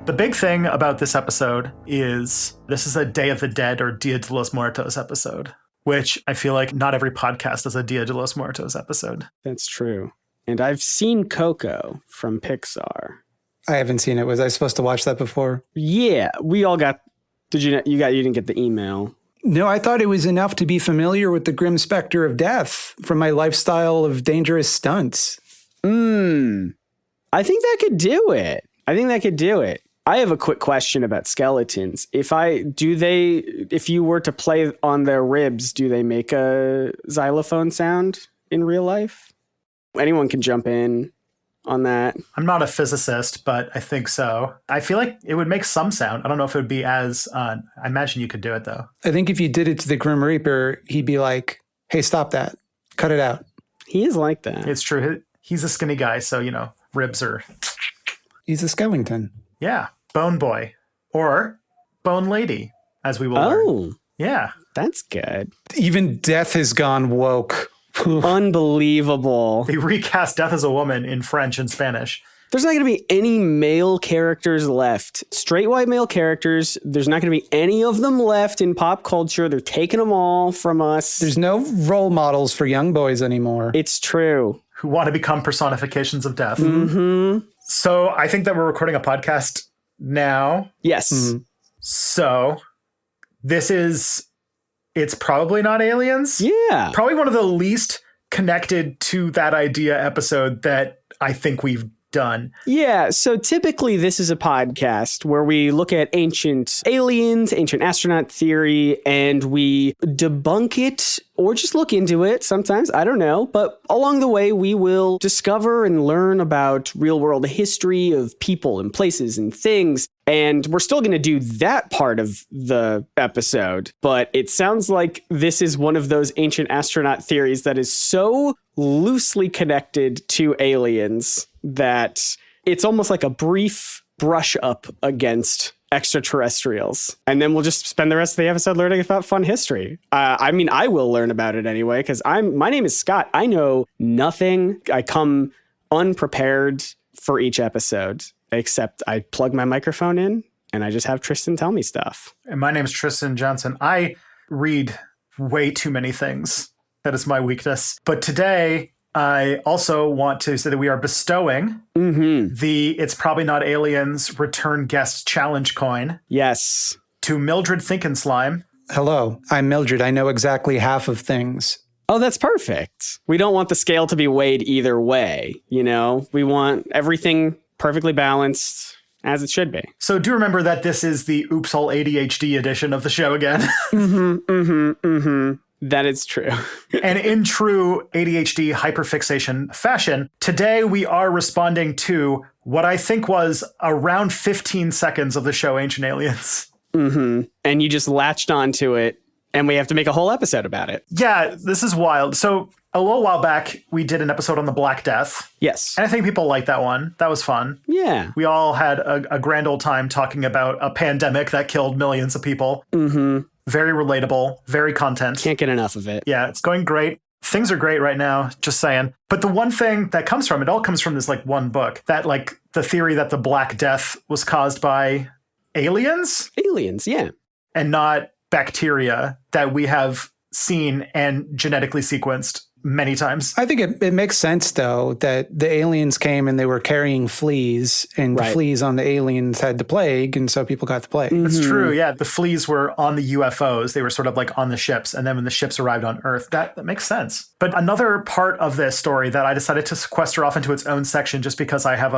The big thing about this episode is this is a Day of the Dead or Dia de los Muertos episode, which I feel like not every podcast is a Dia de los Muertos episode. That's true. And I've seen Coco from Pixar. I haven't seen it. Was I supposed to watch that before? Yeah, we all got. You didn't get the email. No, I thought it was enough to be familiar with the grim specter of death from my lifestyle of dangerous stunts. I think that could do it. I have a quick question about skeletons. If you were to play on their ribs, do they make a xylophone sound in real life? Anyone can jump in on that. I'm not a physicist, but I think so. I feel like it would make some sound. I don't know if it would be as, I imagine you could do it though. I think if you did it to the Grim Reaper, he'd be like, hey, stop that. Cut it out. He is like that. It's true. He's a skinny guy, so, ribs are... He's a skeleton. Yeah. Bone boy. Or bone lady, as we will learn. Oh. Yeah. That's good. Even death has gone woke. Unbelievable. They recast Death as a Woman in French and Spanish. There's not going to be any male characters left. Straight white male characters. There's not going to be any of them left in pop culture. They're taking them all from us. There's no role models for young boys anymore. It's true. Who want to become personifications of death. Mm-hmm. So I think that we're recording a podcast now. Yes. Mm-hmm. So it's probably not aliens. Yeah. Probably one of the least connected to that idea episode that I think we've done. Yeah, so typically this is a podcast where we look at ancient aliens, ancient astronaut theory, and we debunk it or just look into it sometimes, I don't know. But along the way, we will discover and learn about real world history of people and places and things. And we're still going to do that part of the episode. But it sounds like this is one of those ancient astronaut theories that is so loosely connected to aliens that it's almost like a brief brush up against extraterrestrials. And then we'll just spend the rest of the episode learning about fun history. I will learn about it anyway, because my name is Scott. I know nothing. I come unprepared for each episode, except I plug my microphone in and I just have Tristan tell me stuff. And my name is Tristan Johnson. I read way too many things. That is my weakness. But today, I also want to say that we are bestowing the It's Probably Not Aliens Return Guest Challenge coin. Yes. To Mildred Thinkenslime. Hello, I'm Mildred. I know exactly half of things. Oh, that's perfect. We don't want the scale to be weighed either way. We want everything perfectly balanced as it should be. So do remember that this is the Oops All ADHD edition of the show again. That is true. And in true ADHD hyperfixation fashion, today we are responding to what I think was around 15 seconds of the show Ancient Aliens. And you just latched onto it, and we have to make a whole episode about it. Yeah, this is wild. So a little while back, we did an episode on the Black Death. Yes. And I think people liked that one. That was fun. Yeah. We all had a grand old time talking about a pandemic that killed millions of people. Very relatable, very content. Can't get enough of it. Yeah, it's going great. Things are great right now, just saying. But the one thing that comes from it all comes from this one book, that the theory that the Black Death was caused by aliens? Aliens, yeah. And not bacteria that we have seen and genetically sequenced many times. I think it makes sense, though, that the aliens came and they were carrying fleas, and the fleas on the aliens had the plague, and so people got the plague. That's true, yeah. The fleas were on the UFOs. They were sort of on the ships, and then when the ships arrived on Earth, that makes sense. But another part of this story that I decided to sequester off into its own section just because I have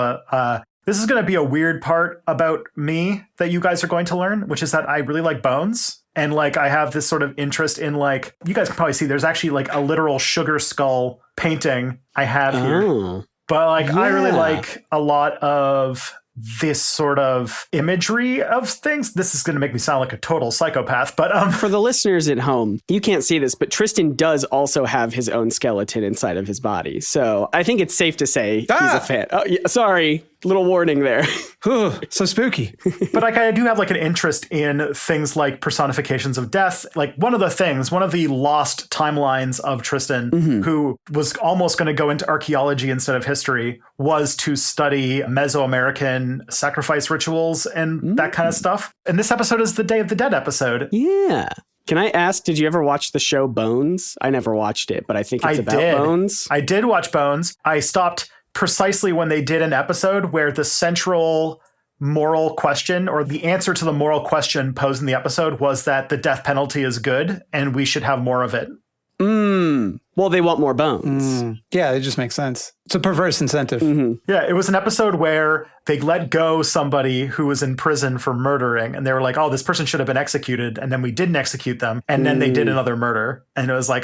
this is going to be a weird part about me that you guys are going to learn, which is that I really like bones. And I have this sort of interest in you guys can probably see there's actually a literal sugar skull painting I have here. But I really like a lot of this sort of imagery of things. This is going to make me sound like a total psychopath, but for the listeners at home, you can't see this, but Tristan does also have his own skeleton inside of his body. So I think it's safe to say he's a fan. Oh, yeah, sorry, little warning there. So spooky. But like, I do have like an interest in things like personifications of death. Like one of the lost timelines of Tristan, who was almost going to go into archaeology instead of history, was to study Mesoamerican sacrifice rituals and that kind of stuff. And this episode is the Day of the Dead episode. Yeah. Can I ask, did you ever watch the show Bones? I never watched it, but I think it's about Bones. I did watch Bones. I stopped precisely when they did an episode where the central moral question, or the answer to the moral question posed in the episode, was that the death penalty is good and we should have more of it. Well, they want more bones. Yeah, it just makes sense. It's a perverse incentive. Yeah, it was an episode where they let go somebody who was in prison for murdering, and they were like, oh, this person should have been executed, and then we didn't execute them, and then they did another murder. And it was like,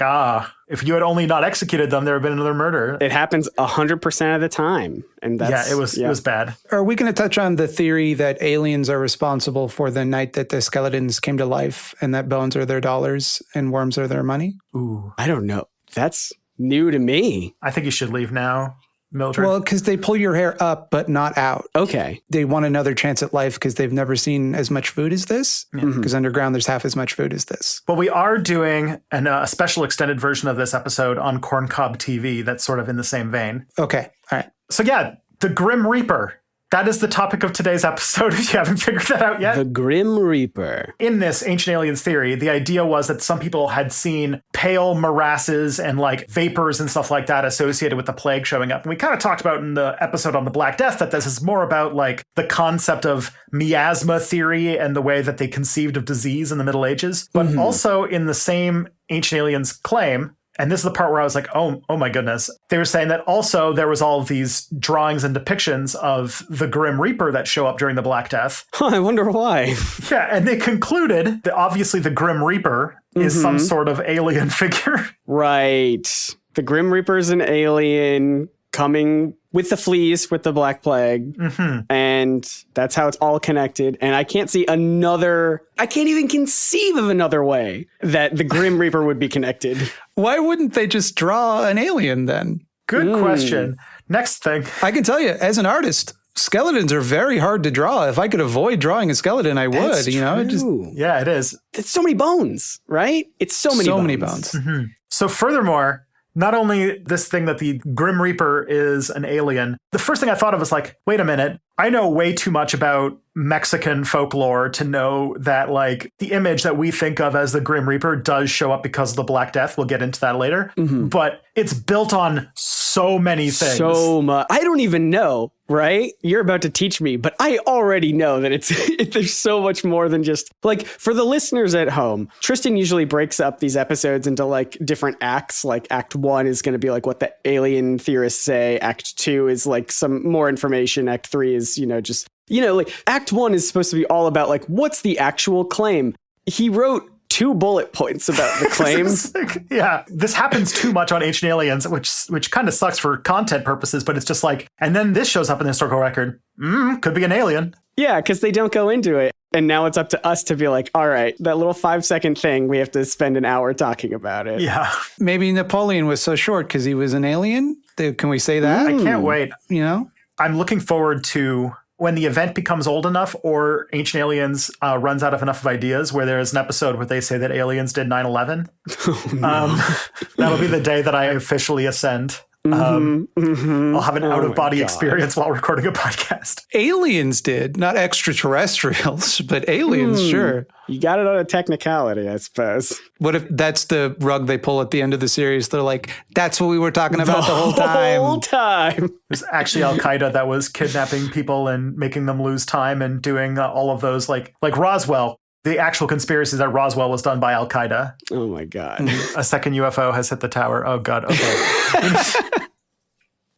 if you had only not executed them, there would have been another murder. It happens 100% of the time. And that's, it was bad. Are we going to touch on the theory that aliens are responsible for the night that the skeletons came to life, and that bones are their dollars and worms are their money? Ooh. I don't know. That's new to me. I think you should leave now, Mildred. Well, because they pull your hair up, but not out. Okay. They want another chance at life because they've never seen as much food as this. Because underground, there's half as much food as this. But we are doing a special extended version of this episode on Corncob TV that's sort of in the same vein. Okay. All right. So yeah, the Grim Reaper. That is the topic of today's episode, if you haven't figured that out yet. The Grim Reaper. In this Ancient Aliens theory, the idea was that some people had seen pale morasses and like vapors and stuff like that associated with the plague showing up. And we kind of talked about in the episode on the Black Death that this is more about like the concept of miasma theory and the way that they conceived of disease in the Middle Ages. But also in the same Ancient Aliens claim, and this is the part where I was like, oh my goodness. They were saying that also there was all of these drawings and depictions of the Grim Reaper that show up during the Black Death. I wonder why. Yeah, and they concluded that obviously the Grim Reaper is some sort of alien figure. Right. The Grim Reaper is an alien coming with the fleas, with the Black Plague. And that's how it's all connected. And I can't even conceive of another way that the Grim Reaper would be connected. Why wouldn't they just draw an alien then? Good question. Next thing. I can tell you, as an artist, skeletons are very hard to draw. If I could avoid drawing a skeleton, I would. That's true. Yeah, it is. It's so many bones, right? It's so many bones. So furthermore, not only this thing that the Grim Reaper is an alien, the first thing I thought of was like, wait a minute, I know way too much about Mexican folklore to know that like the image that we think of as the Grim Reaper does show up because of the Black Death. We'll get into that later. But it's built on so many things. So much. I don't even know, right? You're about to teach me, but I already know that there's so much more than just like for the listeners at home. Tristan usually breaks up these episodes into like different acts. Like Act 1 is going to be like what the alien theorists say. Act 2 is like some more information. Act 3 is, like Act 1 is supposed to be all about like, what's the actual claim? He wrote 2 bullet points about the claim. Yeah, this happens too much on Ancient Aliens, which kind of sucks for content purposes, but it's just like, and then this shows up in the historical record. Could be an alien. Yeah, because they don't go into it. And now it's up to us to be like, all right, that little 5-second thing, we have to spend an hour talking about it. Yeah. Maybe Napoleon was so short because he was an alien. Can we say that? I can't wait. I'm looking forward to when the event becomes old enough or Ancient Aliens runs out of enough of ideas where there's an episode where they say that aliens did 9/11. That'll be the day that I officially ascend. I'll have an out-of-body experience while recording a podcast. Aliens did, not extraterrestrials, but aliens, sure. You got it on a technicality, I suppose. What if that's the rug they pull at the end of the series? They're like, that's what we were talking about the whole time. It was actually Al-Qaeda that was kidnapping people and making them lose time and doing all of those, like Roswell. The actual conspiracy that Roswell was done by Al-Qaeda. Oh, my God. A second UFO has hit the tower. Oh, God. Okay.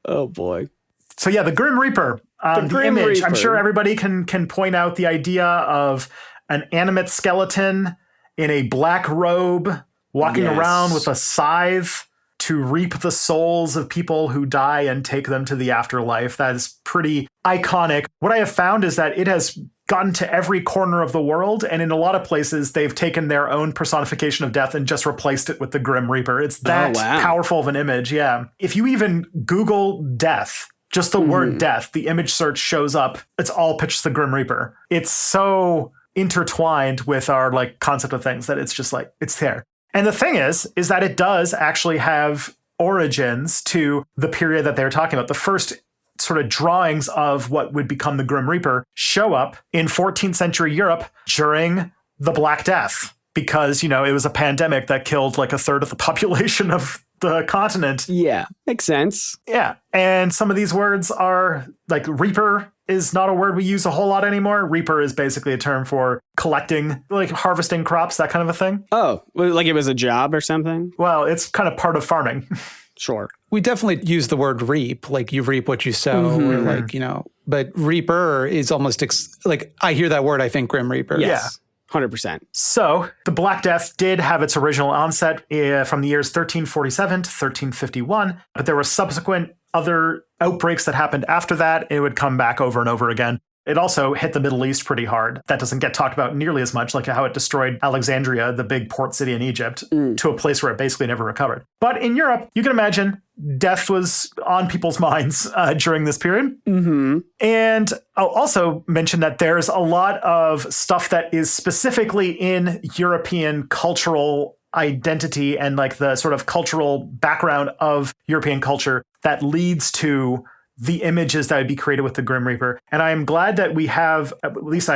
Oh, boy. So, yeah, the Grim Reaper. The image. Reaper. I'm sure everybody can point out the idea of an animate skeleton in a black robe walking around with a scythe to reap the souls of people who die and take them to the afterlife. That is pretty iconic. What I have found is that it has gotten to every corner of the world, and in a lot of places they've taken their own personification of death and just replaced it with the Grim Reaper. It's that powerful of an image. Yeah. If you even Google death Just the word death, the image search shows up. It's all pictures of the Grim Reaper. It's so intertwined with our like concept of things that it's just like, it's there. And the thing is that it does actually have origins to the period that they're talking about. The first sort of drawings of what would become the Grim Reaper show up in 14th century Europe during the Black Death, because, you know, it was a pandemic that killed like a third of the population of the continent. Yeah, makes sense. Yeah. And some of these words are like reaper is not a word we use a whole lot anymore. Reaper is basically a term for collecting, like harvesting crops, that kind of a thing. Oh, like it was a job or something? Well, it's kind of part of farming. Sure. We definitely use the word reap, like you reap what you sow, or like, you know, but reaper is almost like I hear that word, I think Grim Reaper. Yes. 100%. So the Black Death did have its original onset from the years 1347 to 1351, but there were subsequent other outbreaks that happened after that. It would come back over and over again. It also hit the Middle East pretty hard. That doesn't get talked about nearly as much, like how it destroyed Alexandria, the big port city in Egypt, to a place where it basically never recovered. But in Europe, you can imagine death was on people's minds during this period. And I'll also mention that there's a lot of stuff that is specifically in European cultural identity and like the sort of cultural background of European culture that leads to the images that would be created with the Grim Reaper. And I am glad that we have, at least we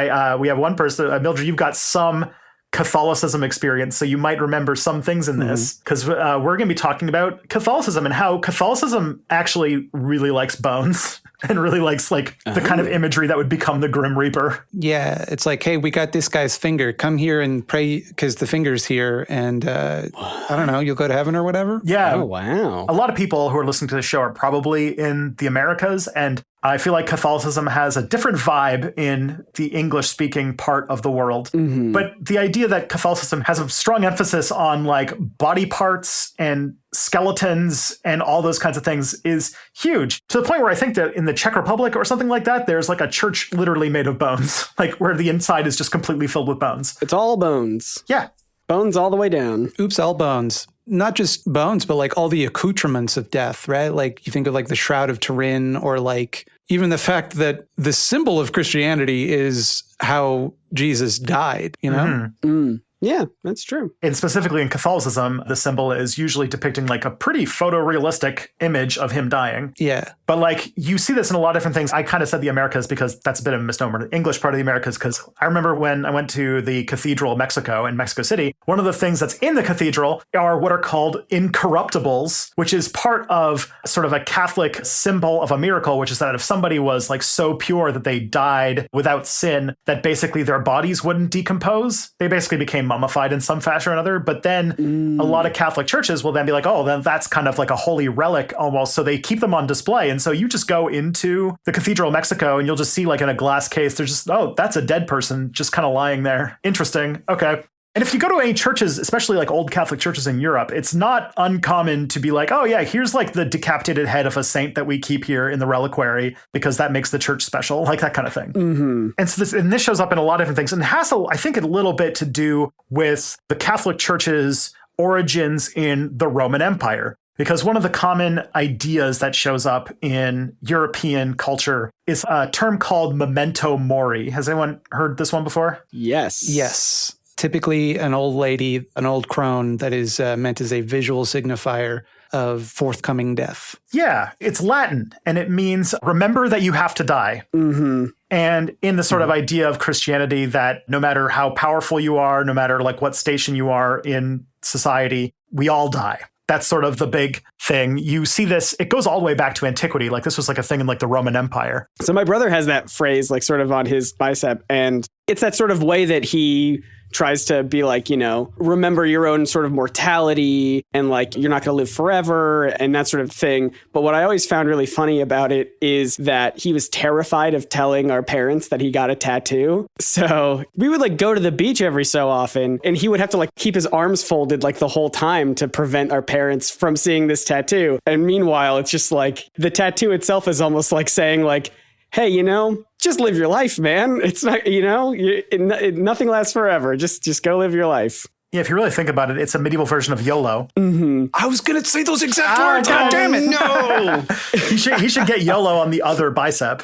have one person, Mildred, you've got some Catholicism experience, so you might remember some things in this, because we're going to be talking about Catholicism and how Catholicism actually really likes bones and really likes like the kind of imagery that would become the Grim Reaper. Yeah, it's like, hey, we got this guy's finger. Come here and pray because the finger's here, and I don't know, you'll go to heaven or whatever. Yeah. Oh, wow. A lot of people who are listening to the show are probably in the Americas, and I feel like Catholicism has a different vibe in the English-speaking part of the world. But the idea that Catholicism has a strong emphasis on like body parts and skeletons and all those kinds of things is huge, to the point where I think that in the Czech Republic or something like that, there's like a church literally made of bones, like where the inside is just completely filled with bones. It's all bones. Yeah. Bones all the way down. Oops, all bones. Not just bones, but like all the accoutrements of death, right? Like you think of like the Shroud of Turin, or like even the fact that the symbol of Christianity is how Jesus died, you know? Yeah, that's true. And specifically in Catholicism, the symbol is usually depicting like a pretty photorealistic image of him dying. Yeah. But like you see this in a lot of different things. I kind of said the Americas because that's a bit of a misnomer. The English part of the Americas, because I remember when I went to the Cathedral of Mexico in Mexico City, one of the things that's in the cathedral are what are called incorruptibles, which is part of sort of a Catholic symbol of a miracle, which is that if somebody was like so pure that they died without sin, that basically their bodies wouldn't decompose. They basically became mummified in some fashion or another. But then a lot of Catholic churches will then be like, oh, then that's kind of like a holy relic almost. So they keep them on display. And so you just go into the Cathedral of Mexico and you'll just see like in a glass case, there's just, oh, that's a dead person just kind of lying there. Interesting. Okay. And if you go to any churches, especially like old Catholic churches in Europe, it's not uncommon to be like, oh yeah, here's like the decapitated head of a saint that we keep here in the reliquary because that makes the church special, like that kind of thing. And so this shows up in a lot of different things, and it has, I think, a little bit to do with the Catholic Church's origins in the Roman Empire. Because one of the common ideas that shows up in European culture is a term called memento mori. Has anyone heard this one before? Yes. Yes. Typically an old lady, an old crone that is meant as a visual signifier of forthcoming death. Yeah, it's Latin, and it means remember that you have to die. And in the sort of idea of Christianity that no matter how powerful you are, no matter like what station you are in society, we all die. That's sort of the big thing. You see this, it goes all the way back to antiquity. Like this was like a thing in like the Roman Empire. So my brother has that phrase like sort of on his bicep, and it's that sort of way that he tries to be like, you know, remember your own sort of mortality and like you're not going to live forever and that sort of thing. But what I always found really funny about it is that he was terrified of telling our parents that he got a tattoo. So we would like go to the beach every so often and he would have to like keep his arms folded like the whole time to prevent our parents from seeing this tattoo. And meanwhile, it's just like the tattoo itself is almost like saying like, hey, you know, just live your life, man. It's not, you know, nothing lasts forever. Just go live your life. Yeah, if you really think about it, it's a medieval version of YOLO. I was going to say those exact words. God damn it. No. He should get YOLO on the other bicep.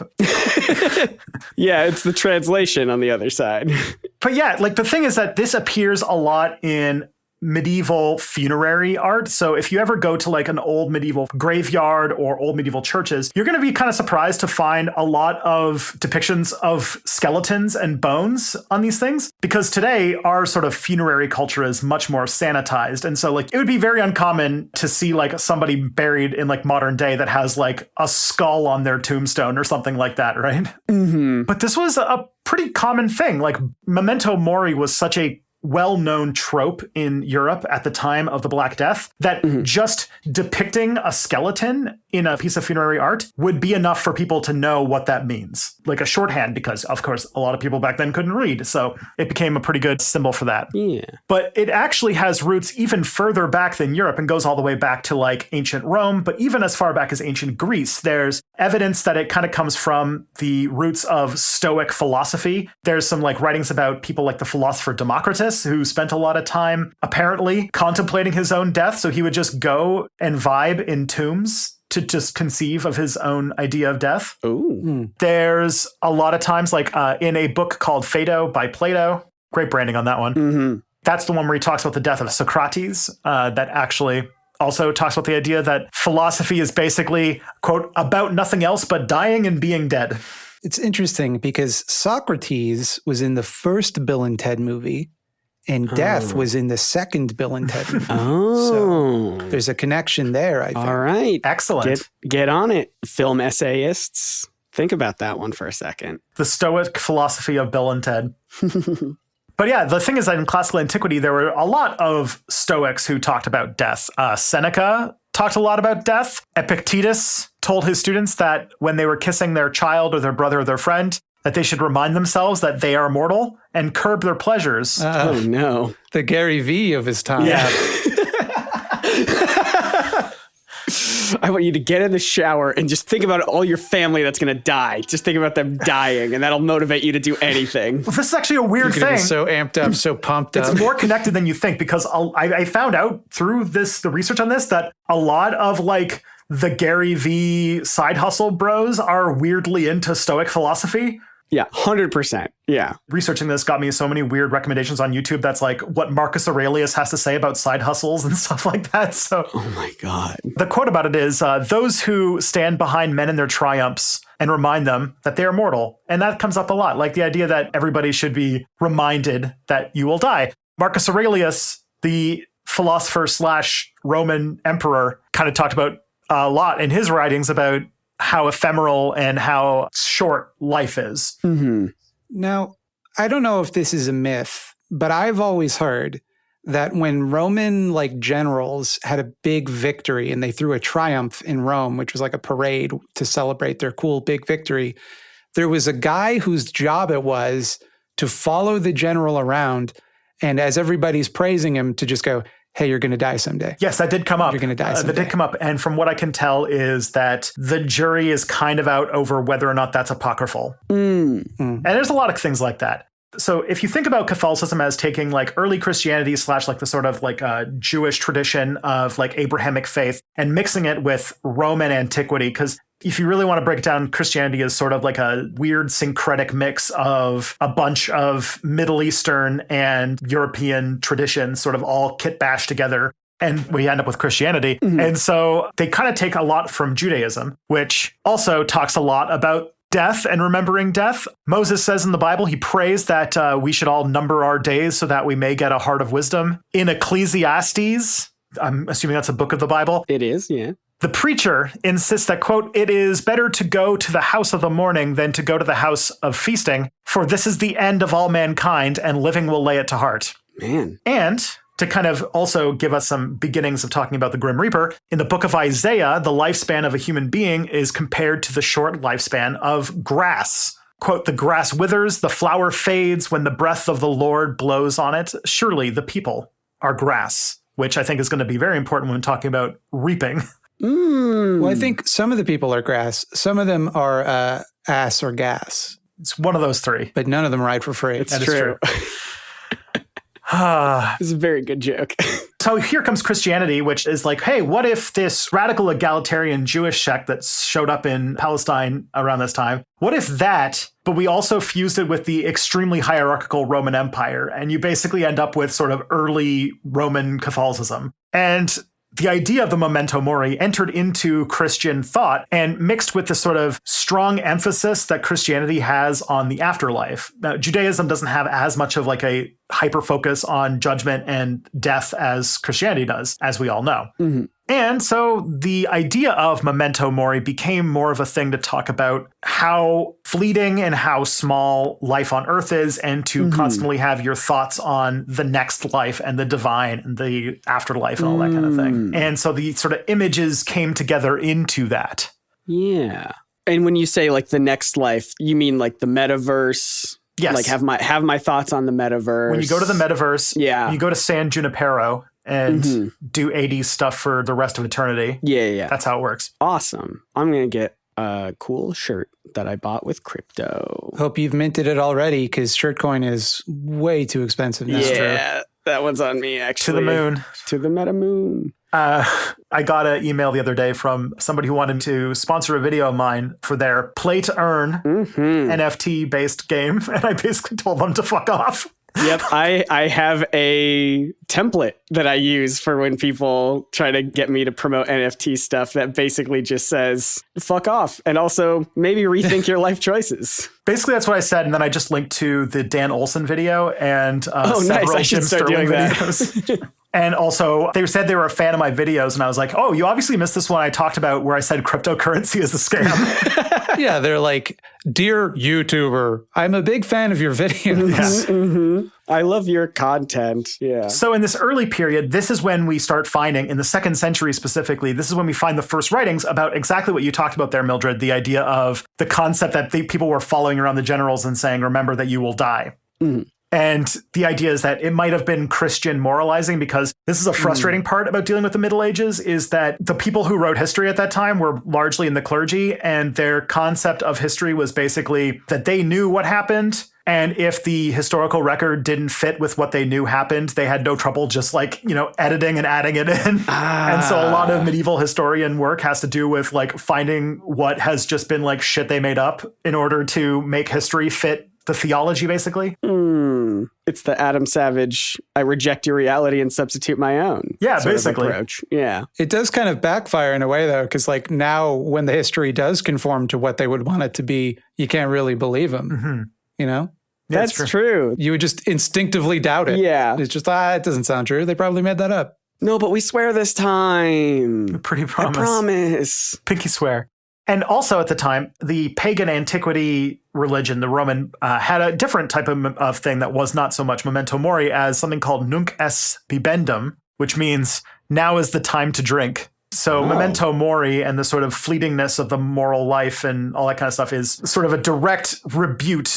Yeah, it's the translation on the other side. But yeah, like the thing is that this appears a lot in medieval funerary art. So if you ever go to like an old medieval graveyard or old medieval churches, you're going to be kind of surprised to find a lot of depictions of skeletons and bones on these things, because today our sort of funerary culture is much more sanitized. And so like it would be very uncommon to see like somebody buried in like modern day that has like a skull on their tombstone or something like that, right? Mm-hmm. But this was a pretty common thing. Like Memento Mori was such a well-known trope in Europe at the time of the Black Death that just depicting a skeleton in a piece of funerary art would be enough for people to know what that means. Like a shorthand, because of course a lot of people back then couldn't read. So it became a pretty good symbol for that. Yeah. But it actually has roots even further back than Europe and goes all the way back to like ancient Rome, but even as far back as ancient Greece. There's evidence that it kind of comes from the roots of Stoic philosophy. There's some like writings about people like the philosopher Democritus, who spent a lot of time apparently contemplating his own death. So he would just go and vibe in tombs to just conceive of his own idea of death. Ooh. There's a lot of times like in a book called Phaedo by Plato, great branding on that one. Mm-hmm. That's the one where he talks about the death of Socrates, that actually also talks about the idea that philosophy is basically, quote, about nothing else but dying and being dead. It's interesting because Socrates was in the first Bill and Ted movie, and death was in the second Bill and Ted movie. Oh. So there's a connection there, I think. All right. Excellent. Get on it, film essayists. Think about that one for a second. The Stoic philosophy of Bill and Ted. But yeah, the thing is that in classical antiquity, there were a lot of Stoics who talked about death. Seneca talked a lot about death. Epictetus told his students that when they were kissing their child or their brother or their friend, that they should remind themselves that they are mortal and curb their pleasures. Oh, no. The Gary V of his time. Yeah. I want you to get in the shower and just think about all your family that's going to die. Just think about them dying, and that'll motivate you to do anything. Well, this is actually a weird You're gonna thing. be so amped up, so pumped up. It's more connected than you think, because I found out through the research on this that a lot of like the Gary V side hustle bros are weirdly into Stoic philosophy. Yeah, 100%. Yeah. Researching this got me so many weird recommendations on YouTube. That's like what Marcus Aurelius has to say about side hustles and stuff like that. So Oh my God. the quote about it is, those who stand behind men in their triumphs and remind them that they are mortal. And that comes up a lot, like the idea that everybody should be reminded that you will die. Marcus Aurelius, the philosopher / Roman emperor, kind of talked about a lot in his writings about how ephemeral and how short life is. Mm-hmm. Now, I don't know if this is a myth, but I've always heard that when Roman like generals had a big victory and they threw a triumph in Rome, which was like a parade to celebrate their cool big victory, there was a guy whose job it was to follow the general around, and as everybody's praising him, to just go, hey, you're going to die someday. Yes, that did come up. You're going to die someday. That did come up. And from what I can tell is that the jury is kind of out over whether or not that's apocryphal. And there's a lot of things like that. So if you think about Catholicism as taking like early Christianity / like the sort of like Jewish tradition of like Abrahamic faith and mixing it with Roman antiquity, because if you really want to break it down, Christianity is sort of like a weird syncretic mix of a bunch of Middle Eastern and European traditions sort of all kit bashed together. And we end up with Christianity. Mm-hmm. And so they kind of take a lot from Judaism, which also talks a lot about death and remembering death. Moses says in the Bible, he prays that we should all number our days so that we may get a heart of wisdom. In Ecclesiastes, I'm assuming that's a book of the Bible. It is, yeah. The preacher insists that, quote, it is better to go to the house of the mourning than to go to the house of feasting, for this is the end of all mankind, and living will lay it to heart. Man. And to kind of also give us some beginnings of talking about the Grim Reaper, in the book of Isaiah, the lifespan of a human being is compared to the short lifespan of grass. Quote, the grass withers, the flower fades when the breath of the Lord blows on it. Surely the people are grass, which I think is going to be very important when talking about reaping. Well, I think some of the people are grass. Some of them are ass or gas. It's one of those three. But none of them ride for free. It's That is true. This is a very good joke. So here comes Christianity, which is like, hey, what if this radical egalitarian Jewish sect that showed up in Palestine around this time, what if that, but we also fused it with the extremely hierarchical Roman Empire, and you basically end up with sort of early Roman Catholicism. And the idea of the memento mori entered into Christian thought and mixed with the sort of strong emphasis that Christianity has on the afterlife. Now, Judaism doesn't have as much of like a hyper focus on judgment and death as Christianity does, as we all know. Mm-hmm. And so the idea of memento mori became more of a thing to talk about how fleeting and how small life on earth is, and to constantly have your thoughts on the next life and the divine and the afterlife and all that kind of thing. And so the sort of images came together into that. Yeah. And when you say like the next life, you mean like the metaverse? Yes. Like have my thoughts on the metaverse. When you go to the metaverse, yeah, you go to San Junipero and do 80s stuff for the rest of eternity. Yeah. That's how it works. Awesome. I'm going to get a cool shirt that I bought with crypto. Hope you've minted it already, because shirt coin is way too expensive now. Yeah, that one's on me, actually. To the moon. To the meta moon. I got an email the other day from somebody who wanted to sponsor a video of mine for their play to earn NFT based game. And I basically told them to fuck off. Yep, I have a template that I use for when people try to get me to promote NFT stuff that basically just says, fuck off. And also maybe rethink your life choices. Basically, that's what I said. And then I just linked to the Dan Olson video and several nice. I should Jim start Sterling doing videos. That. And also, they said they were a fan of my videos, and I was like, oh, you obviously missed this one I talked about where I said cryptocurrency is a scam. Yeah, they're like, dear YouTuber, I'm a big fan of your videos. Yeah. I love your content. Yeah. So in this early period, this is when we start finding, in the 2nd century specifically, this is when we find the first writings about exactly what you talked about there, Mildred, the idea of the concept that people were following around the generals and saying, remember that you will die. Mm-hmm. And the idea is that it might have been Christian moralizing, because this is a frustrating part about dealing with the Middle Ages, is that the people who wrote history at that time were largely in the clergy, and their concept of history was basically that they knew what happened. And if the historical record didn't fit with what they knew happened, they had no trouble just editing and adding it in. And so a lot of medieval historian work has to do with like finding what has just been like shit they made up in order to make history fit the theology, basically. It's the Adam Savage, I reject your reality and substitute my own. Yeah, basically. Approach. Yeah. It does kind of backfire in a way, though, because like now when the history does conform to what they would want it to be, you can't really believe them, you know? Yeah, that's true. You would just instinctively doubt it. Yeah. It's just, it doesn't sound true. They probably made that up. No, but we swear this time. Pretty promise. I promise. Pinky swear. And also at the time, the pagan antiquity religion, the Roman, had a different type of thing that was not so much memento mori as something called nunc es bibendum, which means now is the time to drink. So memento mori and the sort of fleetingness of the moral life and all that kind of stuff is sort of a direct rebuke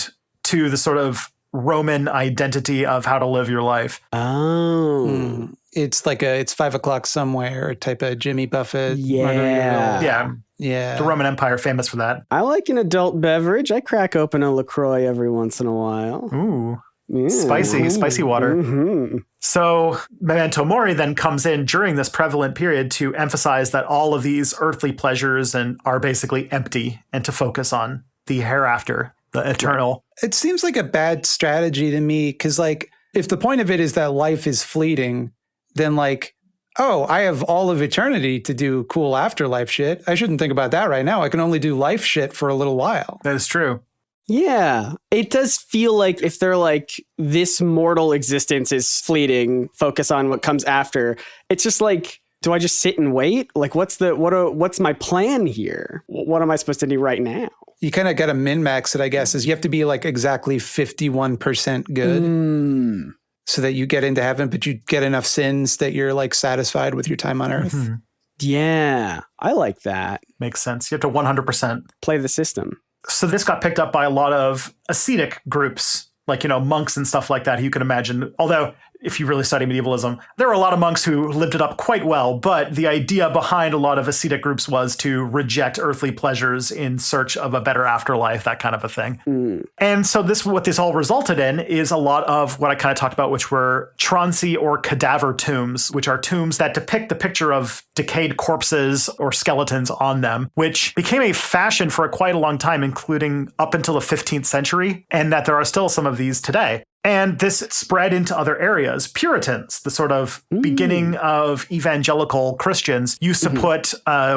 to the sort of Roman identity of how to live your life. Oh. It's like it's 5 o'clock somewhere type of Jimmy Buffett. Yeah. Yeah. The Roman Empire, famous for that. I like an adult beverage. I crack open a LaCroix every once in a while. Ooh. Yeah. Spicy water. Mm-hmm. So memento mori then comes in during this prevalent period to emphasize that all of these earthly pleasures are basically empty, and to focus on the hereafter, the eternal. It seems like a bad strategy to me, because like if the point of it is that life is fleeting, then like, oh, I have all of eternity to do cool afterlife shit. I shouldn't think about that right now. I can only do life shit for a little while. That is true. Yeah, it does feel like if they're like, this mortal existence is fleeting, focus on what comes after. It's just like, do I just sit and wait? Like, what's my plan here? What am I supposed to do right now? You kind of got to min-max it, I guess, is you have to be like exactly 51% good so that you get into heaven, but you get enough sins that you're like satisfied with your time on earth. Mm-hmm. Yeah, I like that. Makes sense. You have to 100% play the system. So this got picked up by a lot of ascetic groups, like, monks and stuff like that, you can imagine. Although if you really study medievalism. There were a lot of monks who lived it up quite well, but the idea behind a lot of ascetic groups was to reject earthly pleasures in search of a better afterlife, that kind of a thing. And so what this all resulted in is a lot of what I kind of talked about, which were transi or cadaver tombs, which are tombs that depict the picture of decayed corpses or skeletons on them, which became a fashion for quite a long time, including up until the 15th century, and that there are still some of these today. And this spread into other areas. Puritans, the sort of beginning of evangelical Christians, used to put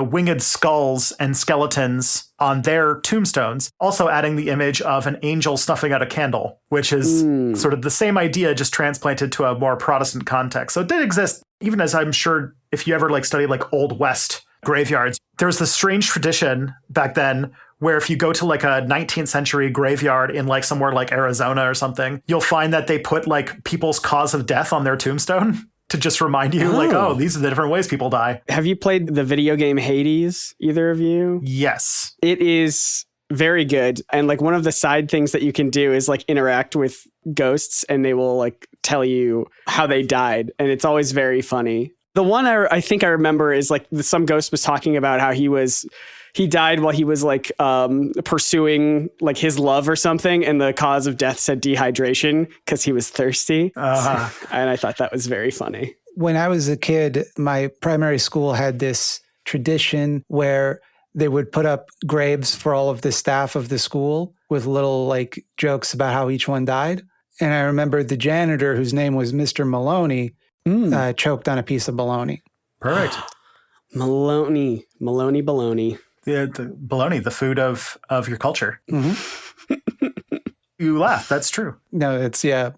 winged skulls and skeletons on their tombstones, also adding the image of an angel snuffing out a candle, which is sort of the same idea, just transplanted to a more Protestant context. So it did exist, even as I'm sure if you ever studied Old West graveyards, there was this strange tradition back then where if you go to a 19th century graveyard in somewhere like Arizona or something, you'll find that they put people's cause of death on their tombstone to just remind you oh, these are the different ways people die. Have you played the video game Hades, either of you? Yes. It is very good. And one of the side things that you can do is interact with ghosts, and they will tell you how they died. And it's always very funny. The one I think I remember is some ghost was talking about how he died while he was pursuing his love or something, and the cause of death said dehydration because he was thirsty. And I thought that was very funny. When I was a kid, my primary school had this tradition where they would put up graves for all of the staff of the school with little jokes about how each one died. And I remember the janitor, whose name was Mr. Maloney, choked on a piece of bologna. Perfect. Maloney bologna. Yeah, the bologna, the food of your culture. You laugh. That's true. No,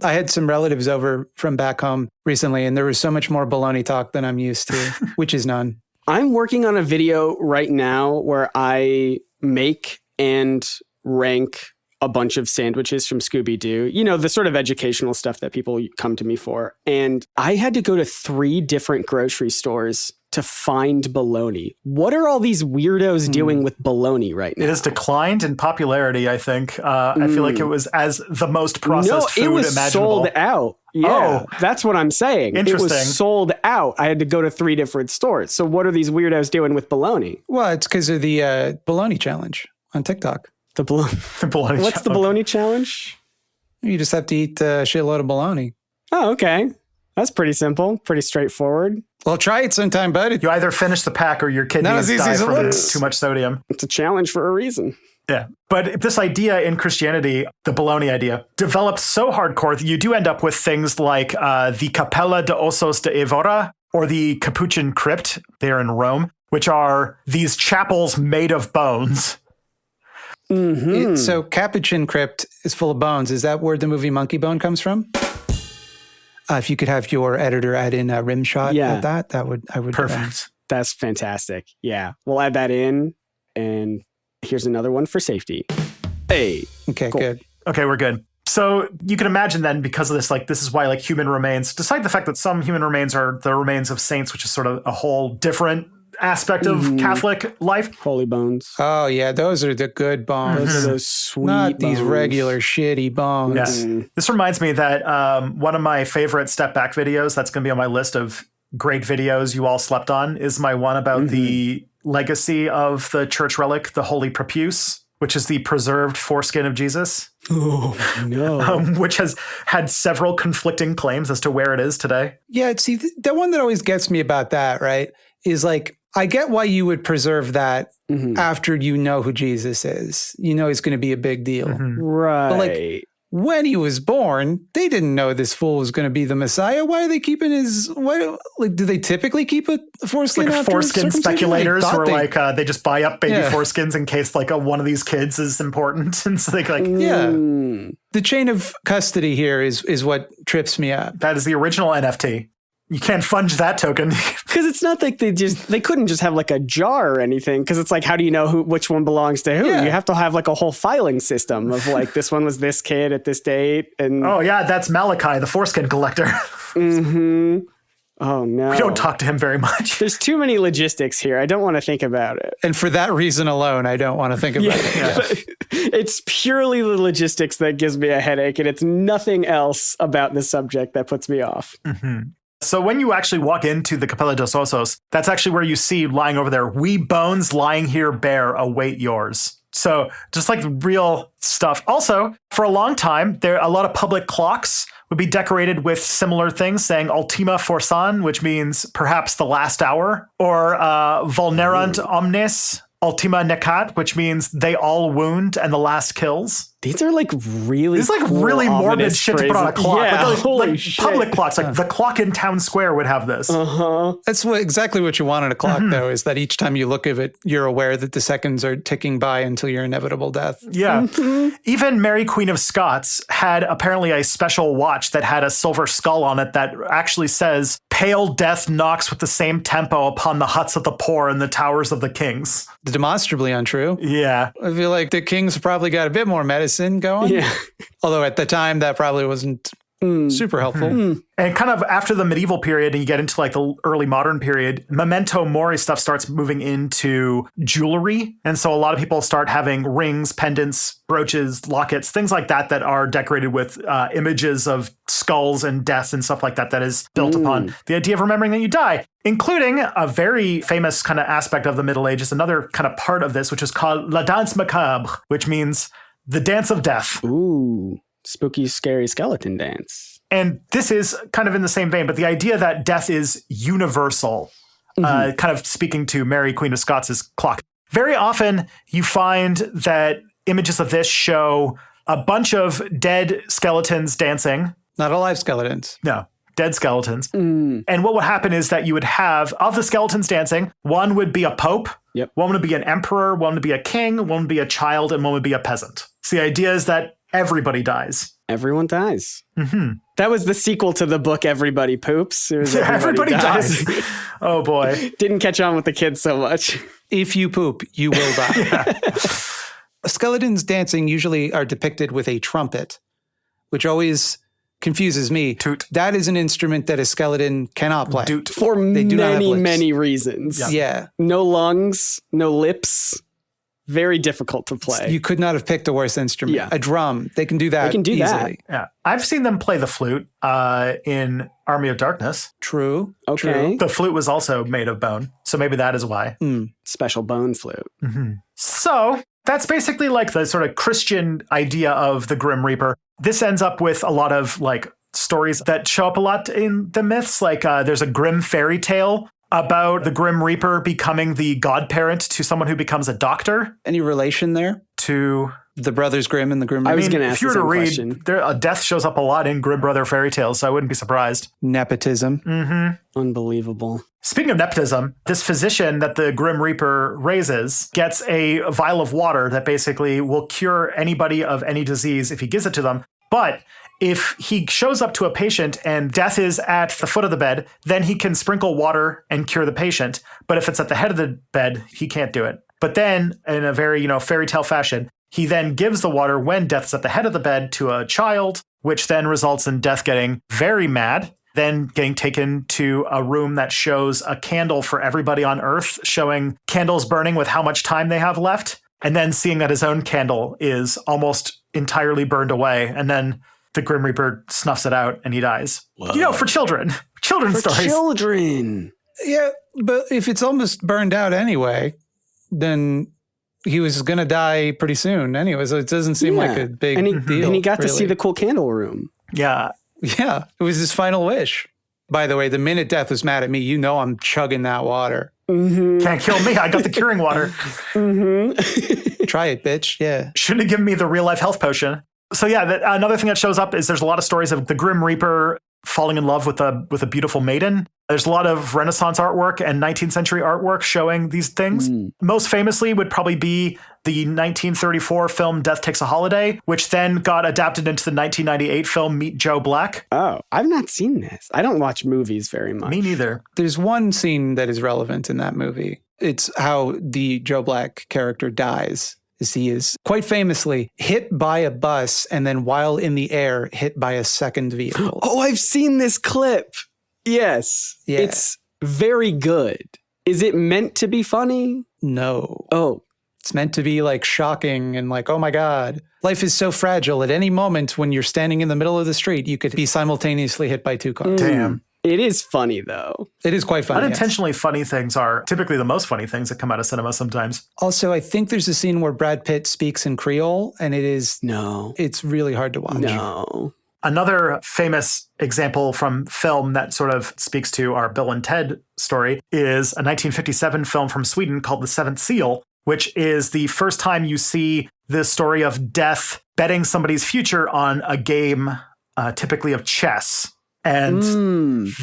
I had some relatives over from back home recently, and there was so much more bologna talk than I'm used to, which is none. I'm working on a video right now where I make and rank a bunch of sandwiches from Scooby-Doo, the sort of educational stuff that people come to me for. And I had to go to 3 different grocery stores to find bologna. What are all these weirdos doing with bologna right now? It has declined in popularity, I think. I feel like it was as the most processed food imaginable. It was sold out. Yeah, that's what I'm saying. Interesting. It was sold out. I had to go to 3 different stores. So what are these weirdos doing with bologna? Well, it's because of the bologna challenge on TikTok. The bologna. What's the bologna challenge? You just have to eat a shitload of bologna. Oh, okay. That's pretty simple. Pretty straightforward. Well, try it sometime, bud. You either finish the pack or your kidneys die from too much sodium. It's a challenge for a reason. Yeah. But this idea in Christianity, the bologna idea, develops so hardcore that you do end up with things like the Capella de Ossos de Evora or the Capuchin Crypt there in Rome, which are these chapels made of bones. So Capuchin Crypt is full of bones. Is that where the movie Monkey Bone comes from? If you could have your editor add in a rim shot of that, I would. Perfect. That's fantastic. Yeah. We'll add that in. And here's another one for safety. Hey. Okay, cool. Good. Okay, we're good. So you can imagine then, because of this, this is why human remains, despite the fact that some human remains are the remains of saints, which is sort of a whole different aspect of Catholic life. Holy bones. Oh, yeah. Those are the good bones. Those are those sweet Not bones. these regular shitty bones. Yes. This reminds me that one of my favorite Step Back videos that's going to be on my list of great videos you all slept on is my one about the legacy of the church relic, the Holy Prepuce, which is the preserved foreskin of Jesus. Oh, no. Which has had several conflicting claims as to where it is today. Yeah, see, the one that always gets me about that, right, is I get why you would preserve that after you know who Jesus is. You know he's going to be a big deal. Right. But when he was born, they didn't know this fool was going to be the Messiah. Why are they keeping his... do they typically keep a foreskin after foreskin speculators who are they just buy up baby foreskins in case one of these kids is important. And so they The chain of custody here is what trips me up. That is the original NFT. You can't fudge that token. Because it's not like they couldn't just have a jar or anything. Because it's how do you know which one belongs to who? Yeah. You have to have a whole filing system of this one was this kid at this date. And oh yeah, that's Malachi, the foreskin collector. Oh, no. We don't talk to him very much. There's too many logistics here. I don't want to think about it. And for that reason alone, I don't want to think about it. It's purely the logistics that gives me a headache, and it's nothing else about the subject that puts me off. Mm-hmm. So when you actually walk into the Capella dos Osos, that's actually where you see lying over there, "We bones lying here bare await yours." So just like real stuff. Also, for a long time, a lot of public clocks would be decorated with similar things saying "Ultima forsan," which means perhaps the last hour, or "Vulnerant omnes ultima necat," which means they all wound and the last kills. These are like really cool, really morbid shit to put on a clock. Yeah, like public clocks, like the clock in town square would have this. That's exactly what you want in a clock, though, is that each time you look at it, you're aware that the seconds are ticking by until your inevitable death. Yeah. Even Mary Queen of Scots had apparently a special watch that had a silver skull on it that actually says, "Pale death knocks with the same tempo upon the huts of the poor and the towers of the kings." Demonstrably untrue. Yeah. I feel like the kings probably got a bit more medicine going. Yeah. Although at the time that probably wasn't super helpful. And kind of after the medieval period and you get into like the early modern period, memento mori stuff starts moving into jewelry. And so a lot of people start having rings, pendants, brooches, lockets, things like that that are decorated with images of skulls and death and stuff like that that is built upon the idea of remembering that you die, including a very famous kind of aspect of the Middle Ages, another kind of part of this, which is called la danse macabre, which means the dance of death. Ooh, spooky, scary skeleton dance. And this is kind of in the same vein, but the idea that death is universal, kind of speaking to Mary Queen of Scots' clock. Very often you find that images of this show a bunch of dead skeletons dancing. Not alive skeletons. No, dead skeletons. And what would happen is that you would have, of the skeletons dancing, one would be a pope, one would be an emperor, one would be a king, one would be a child, and one would be a peasant. So the idea is that everybody dies. Everyone dies. That was the sequel to the book Everybody Poops. It was Everybody dies. Oh, boy. Didn't catch on with the kids so much. If you poop, you will die. Skeletons dancing usually are depicted with a trumpet, which always confuses me. Toot. That is an instrument that a skeleton cannot play. Doot. For many reasons. Yeah. No lungs, no lips. Very difficult to play. You could not have picked a worse instrument. Yeah. A drum. They can do that easily. That. Yeah. I've seen them play the flute in Army of Darkness. True. Okay. True. The flute was also made of bone. So maybe that is why. Special bone flute. So that's basically like the sort of Christian idea of the Grim Reaper. This ends up with a lot of like stories that show up a lot in the myths. Like there's a grim fairy tale about the Grim Reaper becoming the godparent to someone who becomes a doctor. Any relation there to the Brothers Grimm and the Grim Reaper? I was going to ask if you were the to same read, question. a death shows up a lot in Grimm Brother fairy tales, so I wouldn't be surprised. Nepotism. Unbelievable. Speaking of nepotism, this physician that the Grim Reaper raises gets a vial of water that basically will cure anybody of any disease if he gives it to them. But if he shows up to a patient and death is at the foot of the bed, then he can sprinkle water and cure the patient. But if it's at the head of the bed, he can't do it. But then, in a very, fairy tale fashion, he then gives the water when death's at the head of the bed to a child, which then results in death getting very mad, then getting taken to a room that shows a candle for everybody on Earth, showing candles burning with how much time they have left, and then seeing that his own candle is almost entirely burned away, and then the Grim Reaper snuffs it out and he dies. Whoa. For children's stories. Children. Yeah, but if it's almost burned out anyway, then he was going to die pretty soon anyway, so it doesn't seem like a big deal. And he got to really see the cool candle room. Yeah. Yeah, it was his final wish. By the way, the minute death was mad at me, I'm chugging that water. Can't kill me. I got the curing water. Try it, bitch. Yeah. Shouldn't have given me the real life health potion. So yeah, another thing that shows up is there's a lot of stories of the Grim Reaper falling in love with a beautiful maiden. There's a lot of Renaissance artwork and 19th century artwork showing these things. Most famously would probably be the 1934 film Death Takes a Holiday, which then got adapted into the 1998 film Meet Joe Black. Oh, I've not seen this. I don't watch movies very much. Me neither. There's one scene that is relevant in that movie. It's how the Joe Black character dies. He is quite famously hit by a bus and then while in the air, hit by a second vehicle. Oh, I've seen this clip. Yes. Yeah. It's very good. Is it meant to be funny? No. Oh. It's meant to be like shocking and like, oh my God, life is so fragile. At any moment when you're standing in the middle of the street, you could be simultaneously hit by 2 cars. Damn. It is funny, though. It is quite funny. Unintentionally funny things are typically the most funny things that come out of cinema sometimes. Also, I think there's a scene where Brad Pitt speaks in Creole, and it's really hard to watch. No. Another famous example from film that sort of speaks to our Bill and Ted story is a 1957 film from Sweden called The Seventh Seal, which is the first time you see the story of death betting somebody's future on a game, typically of chess. And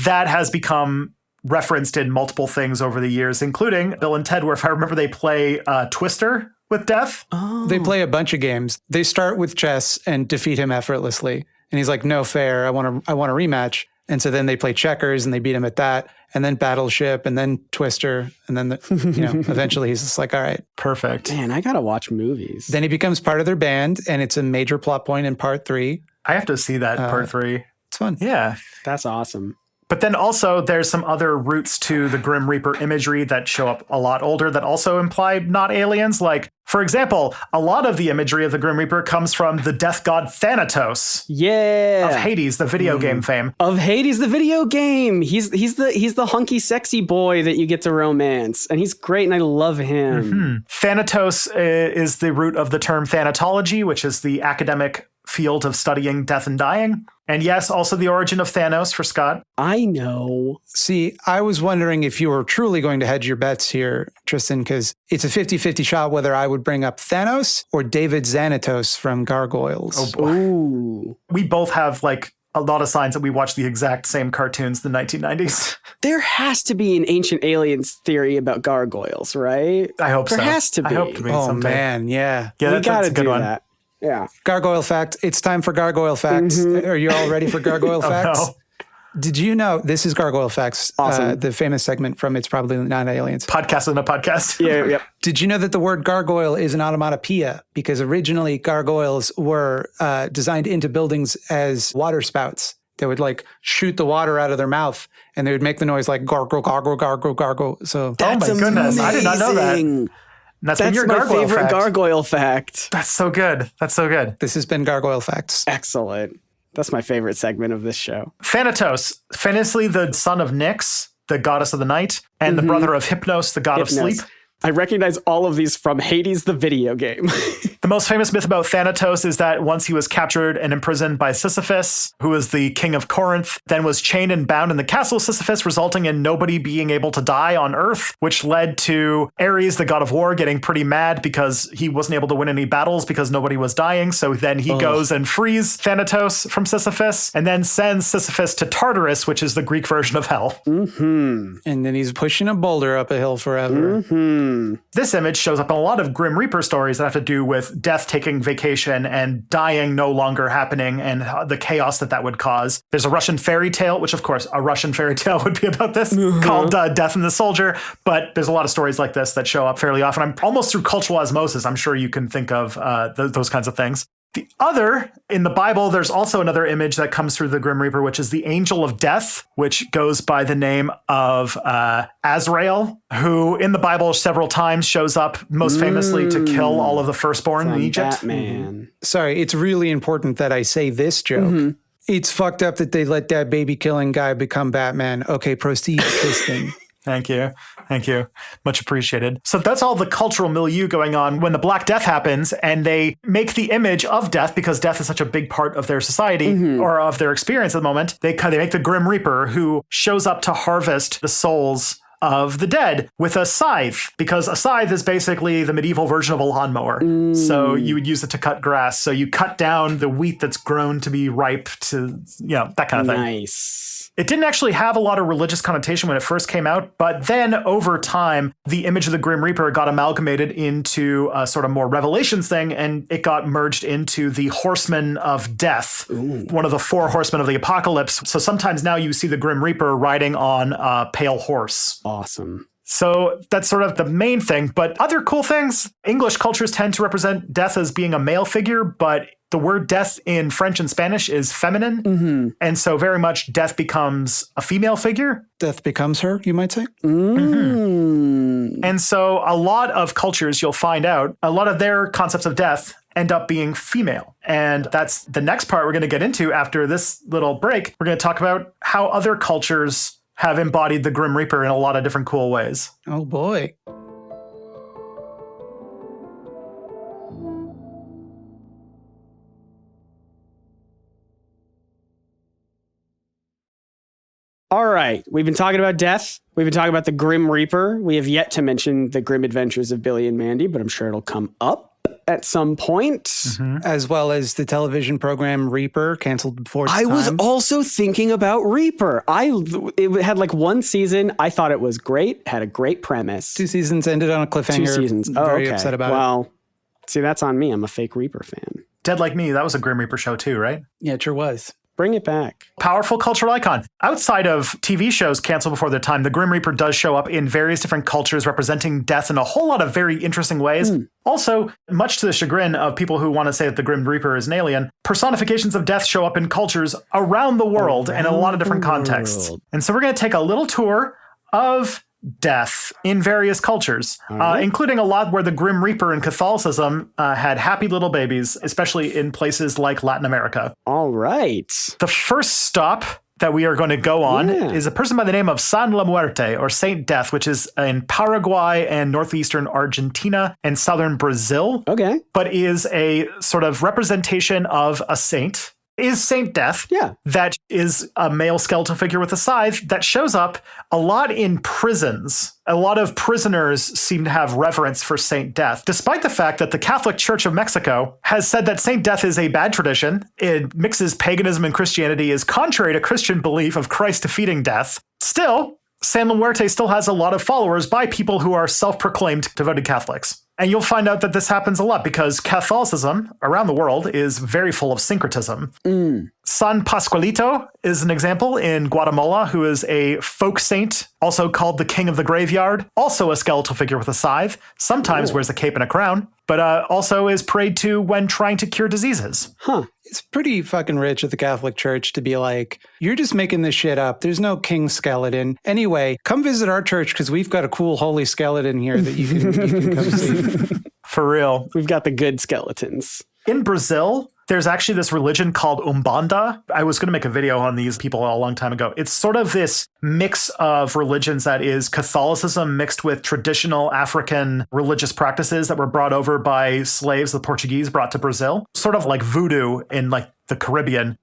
that has become referenced in multiple things over the years, including Bill and Ted, where if I remember, they play Twister with death. Oh. They play a bunch of games. They start with chess and defeat him effortlessly. And he's like, no fair, I want a rematch. And so then they play checkers and they beat him at that. And then Battleship and then Twister. And then, eventually he's just like, all right. Perfect. Man, I got to watch movies. Then he becomes part of their band. And it's a major plot point in part 3. I have to see that part 3. It's fun. Yeah. That's awesome. But then also there's some other roots to the Grim Reaper imagery that show up a lot older that also imply not aliens. Like, for example, a lot of the imagery of the Grim Reaper comes from the death god Thanatos of Hades, the video game fame. Of Hades, the video game. He's the hunky sexy boy that you get to romance. And he's great and I love him. Mm-hmm. Thanatos is the root of the term thanatology, which is the academic field of studying death and dying. And yes, also the origin of Thanos for Scott. I know. See, I was wondering if you were truly going to hedge your bets here, Tristan, because it's a 50-50 shot whether I would bring up Thanos or David Xanatos from Gargoyles. Oh boy. Ooh. We both have like a lot of signs that we watched the exact same cartoons in the 1990s. There has to be an ancient aliens theory about gargoyles, right? I hope so. There has to be. I hope to be Oh, someday. man, yeah. Yeah, We got that's to a good do one. that. Yeah. Gargoyle fact. It's time for Gargoyle facts. Are you all ready for Gargoyle facts? No. Did you know, this is Gargoyle Facts, Awesome. the famous segment from It's Probably Not Aliens. Podcast in a podcast. Yeah, yep. Did you know that the word gargoyle is an onomatopoeia? Because originally gargoyles were designed into buildings as water spouts. They would like shoot the water out of their mouth and they would make the noise like gargle, gargle, gargle, gargle. So That's oh my goodness, I did not know that. amazing. That's That's your my gargoyle favorite fact. gargoyle fact. That's so good. That's so good. this has been Gargoyle Facts. Excellent. That's my favorite segment of this show. Thanatos, famously the son of Nyx, the goddess of the night, and the brother of Hypnos, the god of Hypnos. sleep. I recognize all of these from Hades, the video game. The most famous myth about Thanatos is that once he was captured and imprisoned by Sisyphus, who was the king of Corinth, then was chained and bound in the castle of Sisyphus, resulting in nobody being able to die on Earth, which led to Ares, the god of war, getting pretty mad because he wasn't able to win any battles because nobody was dying. So then he goes and frees Thanatos from Sisyphus and then sends Sisyphus to Tartarus, which is the Greek version of hell. And then he's pushing a boulder up a hill forever. This image shows up in a lot of Grim Reaper stories that have to do with death taking vacation and dying no longer happening and the chaos that would cause. There's a Russian fairy tale, which of course a Russian fairy tale would be about this, called Death and the Soldier. But there's a lot of stories like this that show up fairly often. I'm almost through cultural osmosis. I'm sure you can think of those kinds of things. The other, in the Bible, there's also another image that comes through the Grim Reaper, which is the angel of death, which goes by the name of Azrael, who in the Bible several times shows up most famously to kill all of the firstborn in Egypt. Batman. Sorry, it's really important that I say this joke. It's fucked up that they let that baby killing guy become Batman. Okay, proceed, Tristan. Thank you. Thank you. Much appreciated. So that's all the cultural milieu going on when the Black Death happens and they make the image of death, because death is such a big part of their society or of their experience at the moment. They make the Grim Reaper, who shows up to harvest the souls of the dead with a scythe, because a scythe is basically the medieval version of a lawnmower. So you would use it to cut grass. So you cut down the wheat that's grown to be ripe to, that kind of thing. Nice. It didn't actually have a lot of religious connotation when it first came out, but then over time, the image of the Grim Reaper got amalgamated into a sort of more Revelations thing, and it got merged into the Horsemen of Death, one of the 4 horsemen of the apocalypse. So sometimes now you see the Grim Reaper riding on a pale horse. Awesome. So that's sort of the main thing. But other cool things, English cultures tend to represent death as being a male figure, but The word death in French and Spanish is feminine. And so very much death becomes a female figure. Death becomes her, you might say. And so a lot of cultures, you'll find out, a lot of their concepts of death end up being female. And that's the next part we're going to get into after this little break. We're going to talk about how other cultures have embodied the Grim Reaper in a lot of different cool ways. Oh, boy. All right. We've been talking about death. We've been talking about the Grim Reaper. We have yet to mention the Grim Adventures of Billy and Mandy, but I'm sure it'll come up at some point. As well as the television program Reaper, canceled before its I time. was also thinking about Reaper. It had like one season. I thought it was great. Had a great premise. 2 seasons ended on a cliffhanger. 2 seasons. Oh, Very okay. upset about it. Well, see, that's on me. I'm a fake Reaper fan. Dead Like Me, that was a Grim Reaper show too, right? Yeah, it sure was. Bring it back. Powerful cultural icon. Outside of TV shows canceled before their time, the Grim Reaper does show up in various different cultures representing death in a whole lot of very interesting ways. Also, much to the chagrin of people who want to say that the Grim Reaper is an alien, personifications of death show up in cultures around the world and in a lot of different contexts. And so we're going to take a little tour of death in various cultures, including a lot where the Grim Reaper in Catholicism had happy little babies, especially in places like Latin America. All right. The first stop that we are going to go on is a person by the name of San La Muerte, or Saint Death, which is in Paraguay and northeastern Argentina and southern Brazil. Okay. But is a sort of representation of a saint. Is Saint Death. Yeah. That is a male skeletal figure with a scythe that shows up a lot in prisons. A lot of prisoners seem to have reverence for Saint Death, despite the fact that the Catholic Church of Mexico has said that Saint Death is a bad tradition. It mixes paganism and Christianity, is contrary to Christian belief of Christ defeating death. Still, San La Muerte still has a lot of followers by people who are self-proclaimed devoted Catholics. And you'll find out that this happens a lot because Catholicism around the world is very full of syncretism. San Pascualito is an example in Guatemala, who is a folk saint, also called the King of the Graveyard, also a skeletal figure with a scythe, sometimes wears a cape and a crown, but also is prayed to when trying to cure diseases. It's pretty fucking rich of the Catholic Church to be like, you're just making this shit up. There's no king skeleton. Anyway, come visit our church because we've got a cool holy skeleton here that you can come see. For real. We've got the good skeletons. In Brazil, there's actually this religion called Umbanda. I was going to make a video on these people a long time ago. It's sort of this mix of religions that is Catholicism mixed with traditional African religious practices that were brought over by slaves the Portuguese brought to Brazil. Sort of like voodoo in like the Caribbean.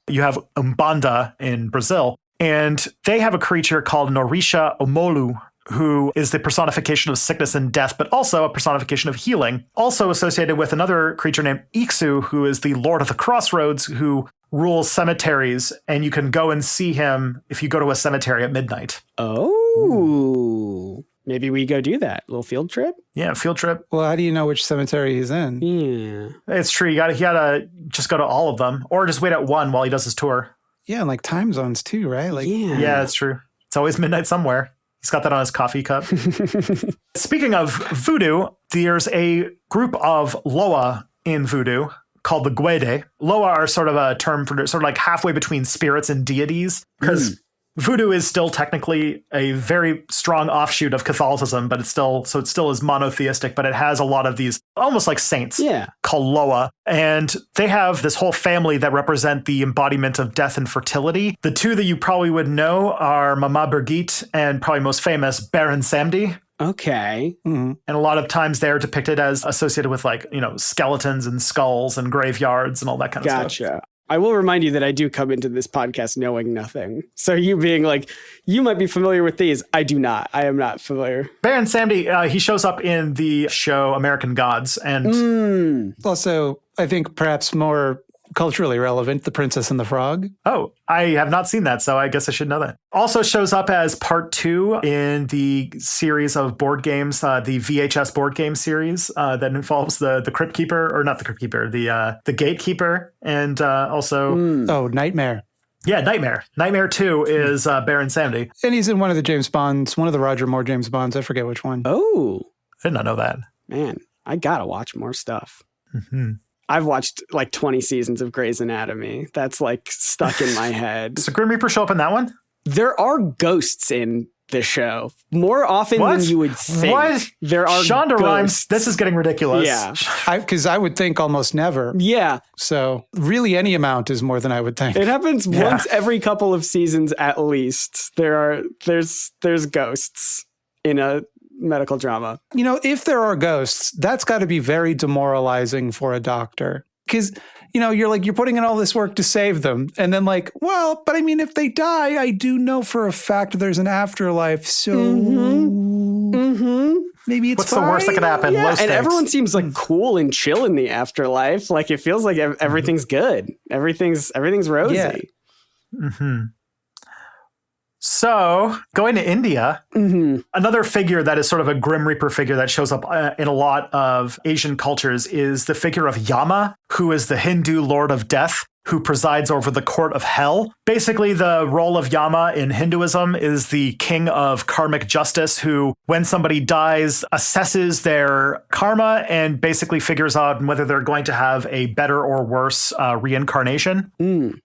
You have Umbanda in Brazil. And they have a creature called Norisha Omolu, who is the personification of sickness and death, but also a personification of healing. Also associated with another creature named Iksu, who is the Lord of the Crossroads, who rules cemeteries, and you can go and see him if you go to a cemetery at midnight. Oh, maybe we go do that. Little field trip? Yeah, field trip. Well, how do you know which cemetery he's in? Yeah. It's true. You gotta just go to all of them, or just wait at one while he does his tour. Yeah, and like time zones too, right? Like, yeah, it's true. It's always midnight somewhere. He's got that on his coffee cup. Speaking of voodoo, there's a group of Loa in voodoo called the Guede. Loa are sort of a term for sort of like halfway between spirits and deities, because voodoo is still technically a very strong offshoot of Catholicism, but it still is monotheistic, but it has a lot of these almost like saints called Loa. And they have this whole family that represent the embodiment of death and fertility. The two that you probably would know are Mama Birgit and probably most famous Baron Samedi. Okay. And a lot of times they're depicted as associated with like, skeletons and skulls and graveyards and all that kind of stuff. Gotcha. I will remind you that I do come into this podcast knowing nothing. So you being like, you might be familiar with these. I do not. I am not familiar. Baron Samedi, he shows up in the show American Gods. And also, I think perhaps more culturally relevant, The Princess and the Frog. Oh, I have not seen that, so I guess I should know that. Also shows up as part 2 in the series of board games, the VHS board game series that involves the Crypt Keeper, or not the Crypt Keeper, the Gatekeeper, and also... Oh, Nightmare. Yeah, Nightmare. Nightmare 2 is Baron Samedi. And he's in one of the James Bonds, one of the Roger Moore James Bonds. I forget which one. Oh. I did not know that. Man, I gotta watch more stuff. I've watched like 20 seasons of Grey's Anatomy. That's like stuck in my head. Does the Grim Reaper show up in that one? There are ghosts in the show more often than you would think. What? There are Shonda ghosts. Rhimes. This is getting ridiculous. Yeah. Because I would think almost never. Yeah. So really any amount is more than I would think. It happens once every couple of seasons at least. There's ghosts in a medical drama. You know, if there are ghosts, that's got to be very demoralizing for a doctor. Because, you know, you're putting in all this work to save them. And then like, well, but I mean, if they die, I do know for a fact there's an afterlife. So maybe it's What's the worst that could happen? Yeah, Low and stakes. everyone seems like cool and chill in the afterlife. Like it feels like everything's good. Everything's rosy. Yeah. So, going to India, another figure that is sort of a Grim Reaper figure that shows up in a lot of Asian cultures is the figure of Yama, who is the Hindu lord of death, who presides over the court of hell. Basically, the role of Yama in Hinduism is the king of karmic justice, who, when somebody dies, assesses their karma and basically figures out whether they're going to have a better or worse reincarnation.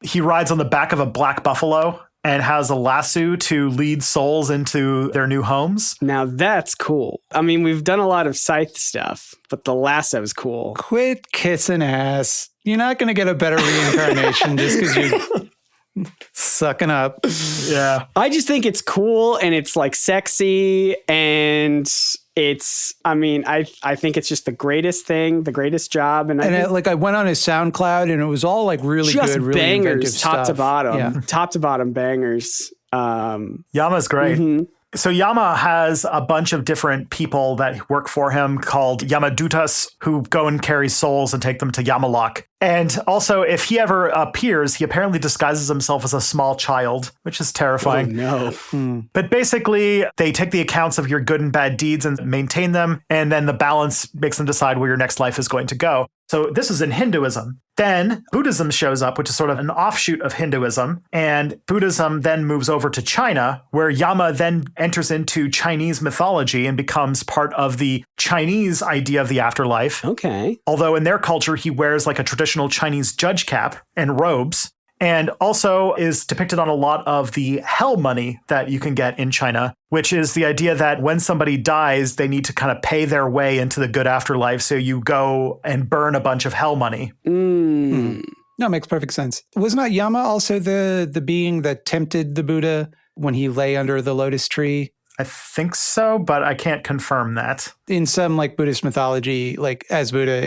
He rides on the back of a black buffalo and has a lasso to lead souls into their new homes. Now that's cool. I mean, we've done a lot of scythe stuff, but the lasso's cool. Quit kissing ass. You're not going to get a better reincarnation just because you're sucking up. Yeah. I just think it's cool and it's like sexy and I think it's just the greatest thing, the greatest job. And I went on his SoundCloud and it was all like really just good, really inventive bangers, top stuff. to bottom, Yeah. top to bottom bangers. Yama's great. So Yama has a bunch of different people that work for him called Yamadutas, who go and carry souls and take them to Yamalok. And also, if he ever appears, he apparently disguises himself as a small child, which is terrifying. Oh, no. But basically, they take the accounts of your good and bad deeds and maintain them, and then the balance makes them decide where your next life is going to go. So this is in Hinduism. Then Buddhism shows up, which is sort of an offshoot of Hinduism. And Buddhism then moves over to China, where Yama then enters into Chinese mythology and becomes part of the Chinese idea of the afterlife. Okay. Although in their culture, he wears like a traditional Chinese judge cap and robes. And also is depicted on a lot of the hell money that you can get in China, which is the idea that when somebody dies, they need to kind of pay their way into the good afterlife. So you go and burn a bunch of hell money. No, it makes perfect sense. Was not Yama also the being that tempted the Buddha when he lay under the lotus tree? I think so, but I can't confirm that. In some like Buddhist mythology, like as Buddha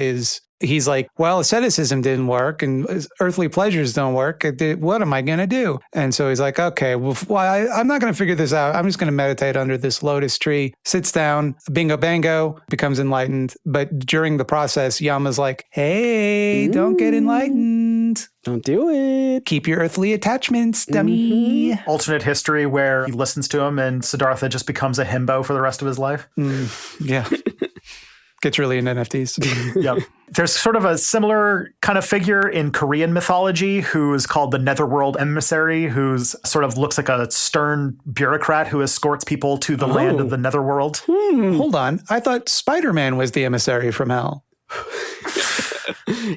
he's like, well, asceticism didn't work and earthly pleasures don't work. What am I going to do? And so he's like, okay, well, I'm not going to figure this out. I'm just going to meditate under this lotus tree, sits down, bingo bango, becomes enlightened. But during the process, Yama's like, hey, don't get enlightened. Don't do it. Keep your earthly attachments, dummy. Alternate history where he listens to him and Siddhartha just becomes a himbo for the rest of his life. Yeah. Gets really into NFTs. Yep. There's sort of a similar kind of figure in Korean mythology who is called the Netherworld Emissary, who's sort of looks like a stern bureaucrat who escorts people to the land of the Netherworld. Hold on. I thought Spider-Man was the emissary from hell.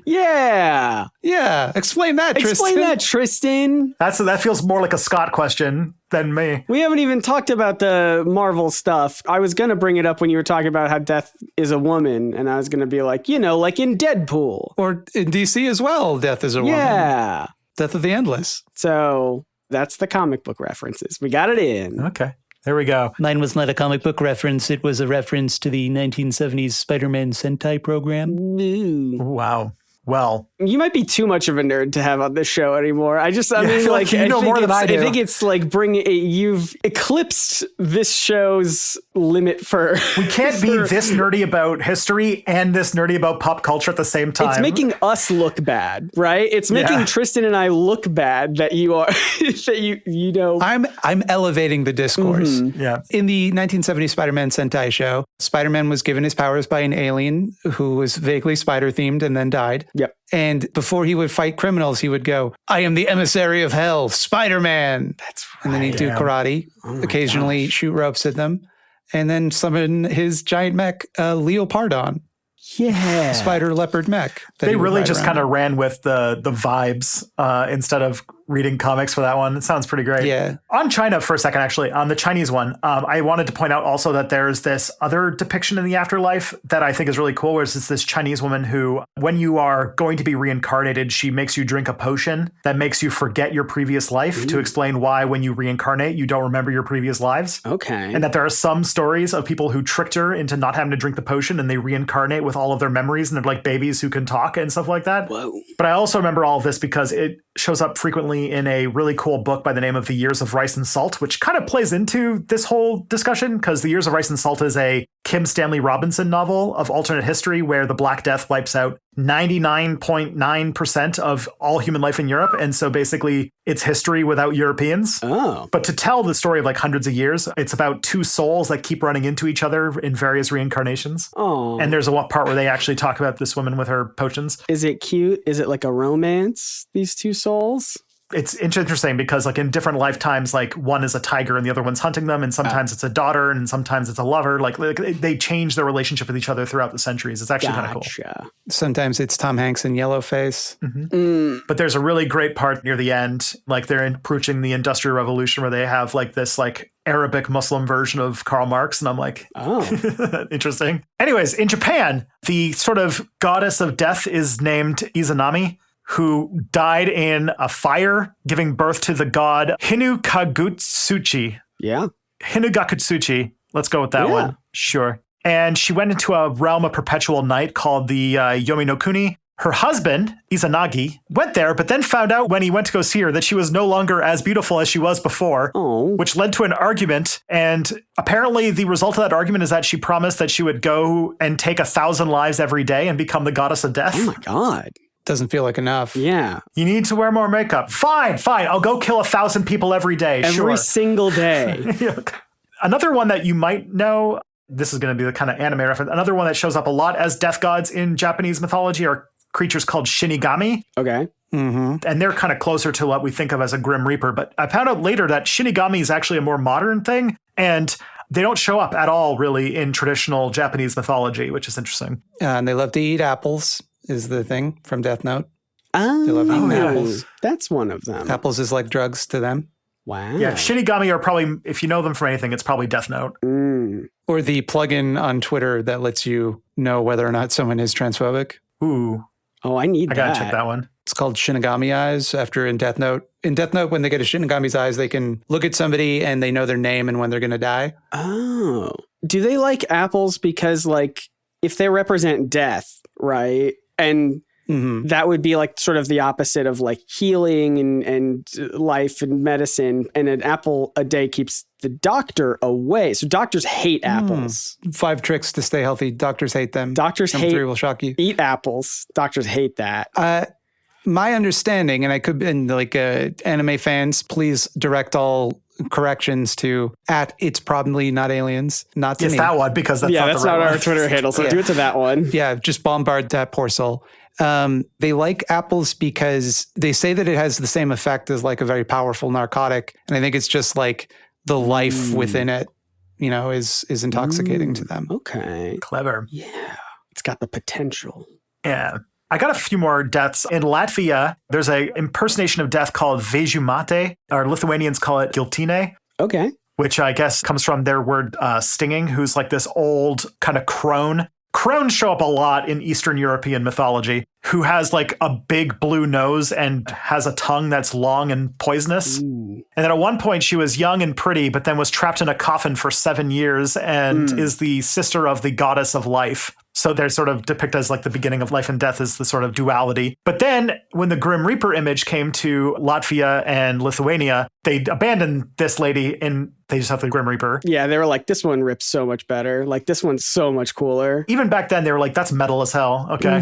Yeah. Yeah. Explain that, Tristan. Explain that, Tristan. That feels more like a Scott question than me. We haven't even talked about the Marvel stuff. I was going to bring it up when you were talking about how Death is a woman, and I was going to be like, like in Deadpool. Or in DC as well, Death is a woman. Yeah. Death of the Endless. So that's the comic book references. We got it in. Okay. There we go. Mine was not a comic book reference. It was a reference to the 1970s Spider-Man Sentai program. Ooh. Wow. Well, You might be too much of a nerd to have on this show anymore. I mean, feel like you know more than I do. I think it's like you've eclipsed this show's limit for. we can't be this nerdy about history and this nerdy about pop culture at the same time. It's making us look bad, right? It's making Tristan and I look bad that you are that you know. I'm elevating the discourse. Yeah. In the 1970 Spider-Man Sentai show, Spider-Man was given his powers by an alien who was vaguely spider themed and then died. Yep. And before he would fight criminals, he would go, I am the emissary of hell, Spider-Man. That's right. And then he'd do karate, occasionally shoot ropes at them, and then summon his giant mech, Leopardon. Yeah. Spider leopard mech. They really just kind of ran with the vibes instead of reading comics for that one. It sounds pretty great. Yeah. On China for a second, actually, on the Chinese one, I wanted to point out also that there's this other depiction in the afterlife that I think is really cool, where it's this Chinese woman who, when you are going to be reincarnated, she makes you drink a potion that makes you forget your previous life to explain why when you reincarnate, you don't remember your previous lives. Okay. And that there are some stories of people who tricked her into not having to drink the potion and they reincarnate with all of their memories and they're like babies who can talk and stuff like that. Whoa. But I also remember all of this because it shows up frequently in a really cool book by the name of The Years of Rice and Salt, which kind of plays into this whole discussion because The Years of Rice and Salt is a Kim Stanley Robinson novel of alternate history where the Black Death wipes out 99.9% of all human life in Europe. And so basically it's history without Europeans. Oh. But to tell the story of like hundreds of years, it's about two souls that keep running into each other in various reincarnations. Oh. And there's a part where they actually talk about this woman with her potions. Is it cute? Is it like a romance, these two souls? It's interesting because like in different lifetimes, like one is a tiger and the other one's hunting them. And sometimes it's a daughter and sometimes it's a lover. Like they change their relationship with each other throughout the centuries. It's actually kind of cool. Sometimes it's Tom Hanks and Yellowface. But there's a really great part near the end. Like they're approaching the Industrial Revolution where they have like this like Arabic Muslim version of Karl Marx. And I'm like, oh, interesting. Anyways, in Japan, the sort of goddess of death is named Izanami, who died in a fire, giving birth to the god Hinugakutsuchi. Yeah. Hinugakutsuchi. Let's go with that one. Sure. And she went into a realm of perpetual night called the Yomi no Kuni. Her husband, Izanagi, went there, but then found out when he went to go see her that she was no longer as beautiful as she was before, which led to an argument. And apparently the result of that argument is that she promised that she would go and take 1,000 lives every day and become the goddess of death. Oh my God. Doesn't feel like enough. Yeah. You need to wear more makeup. Fine. I'll go kill 1,000 people every day. Every single day. Another one that you might know, this is going to be the kind of anime reference. Another one that shows up a lot as death gods in Japanese mythology are creatures called Shinigami. Okay. And they're kind of closer to what we think of as a Grim Reaper. But I found out later that Shinigami is actually a more modern thing. And they don't show up at all really in traditional Japanese mythology, which is interesting. And they love to eat apples. Is the thing from Death Note. Oh, they love eating apples. That's one of them. Apples is like drugs to them. Wow. Yeah, Shinigami are probably, if you know them from anything, it's probably Death Note. Or the plugin on Twitter that lets you know whether or not someone is transphobic. Ooh. Oh, I gotta check that one. It's called Shinigami Eyes after in Death Note. In Death Note, when they get a Shinigami's eyes, they can look at somebody and they know their name and when they're going to die. Oh. Do they like apples because, like, if they represent death, right? And that would be like sort of the opposite of like healing and life and medicine. And an apple a day keeps the doctor away. So doctors hate apples. 5 tricks to stay healthy. Doctors hate them. Doctors Number hate 3 will shock you. Eat apples. Doctors hate that. My understanding, and I could be like anime fans, please direct all corrections to @it's probably not aliens, not to me. That one, because that's not that's not our Twitter handle. So do it to that one. Yeah, just bombard that poor soul. They like apples because they say that it has the same effect as like a very powerful narcotic, and I think it's just like the life within it, you know, is intoxicating to them. Okay, clever. Yeah, it's got the potential. Yeah. I got a few more deaths. In Latvia, there's a impersonation of death called Vejumate, or Lithuanians call it Giltine. Okay. Which I guess comes from their word stinging, who's like this old kind of crone. Crones show up a lot in Eastern European mythology, who has like a big blue nose and has a tongue that's long and poisonous. Ooh. And then at one point she was young and pretty, but then was trapped in a coffin for 7 years and is the sister of the goddess of life. So they're sort of depicted as like the beginning of life and death is the sort of duality. But then when the Grim Reaper image came to Latvia and Lithuania, they abandoned this lady and they just have the Grim Reaper. Yeah, they were like, this one rips so much better. Like, this one's so much cooler. Even back then, they were like, that's metal as hell. Okay.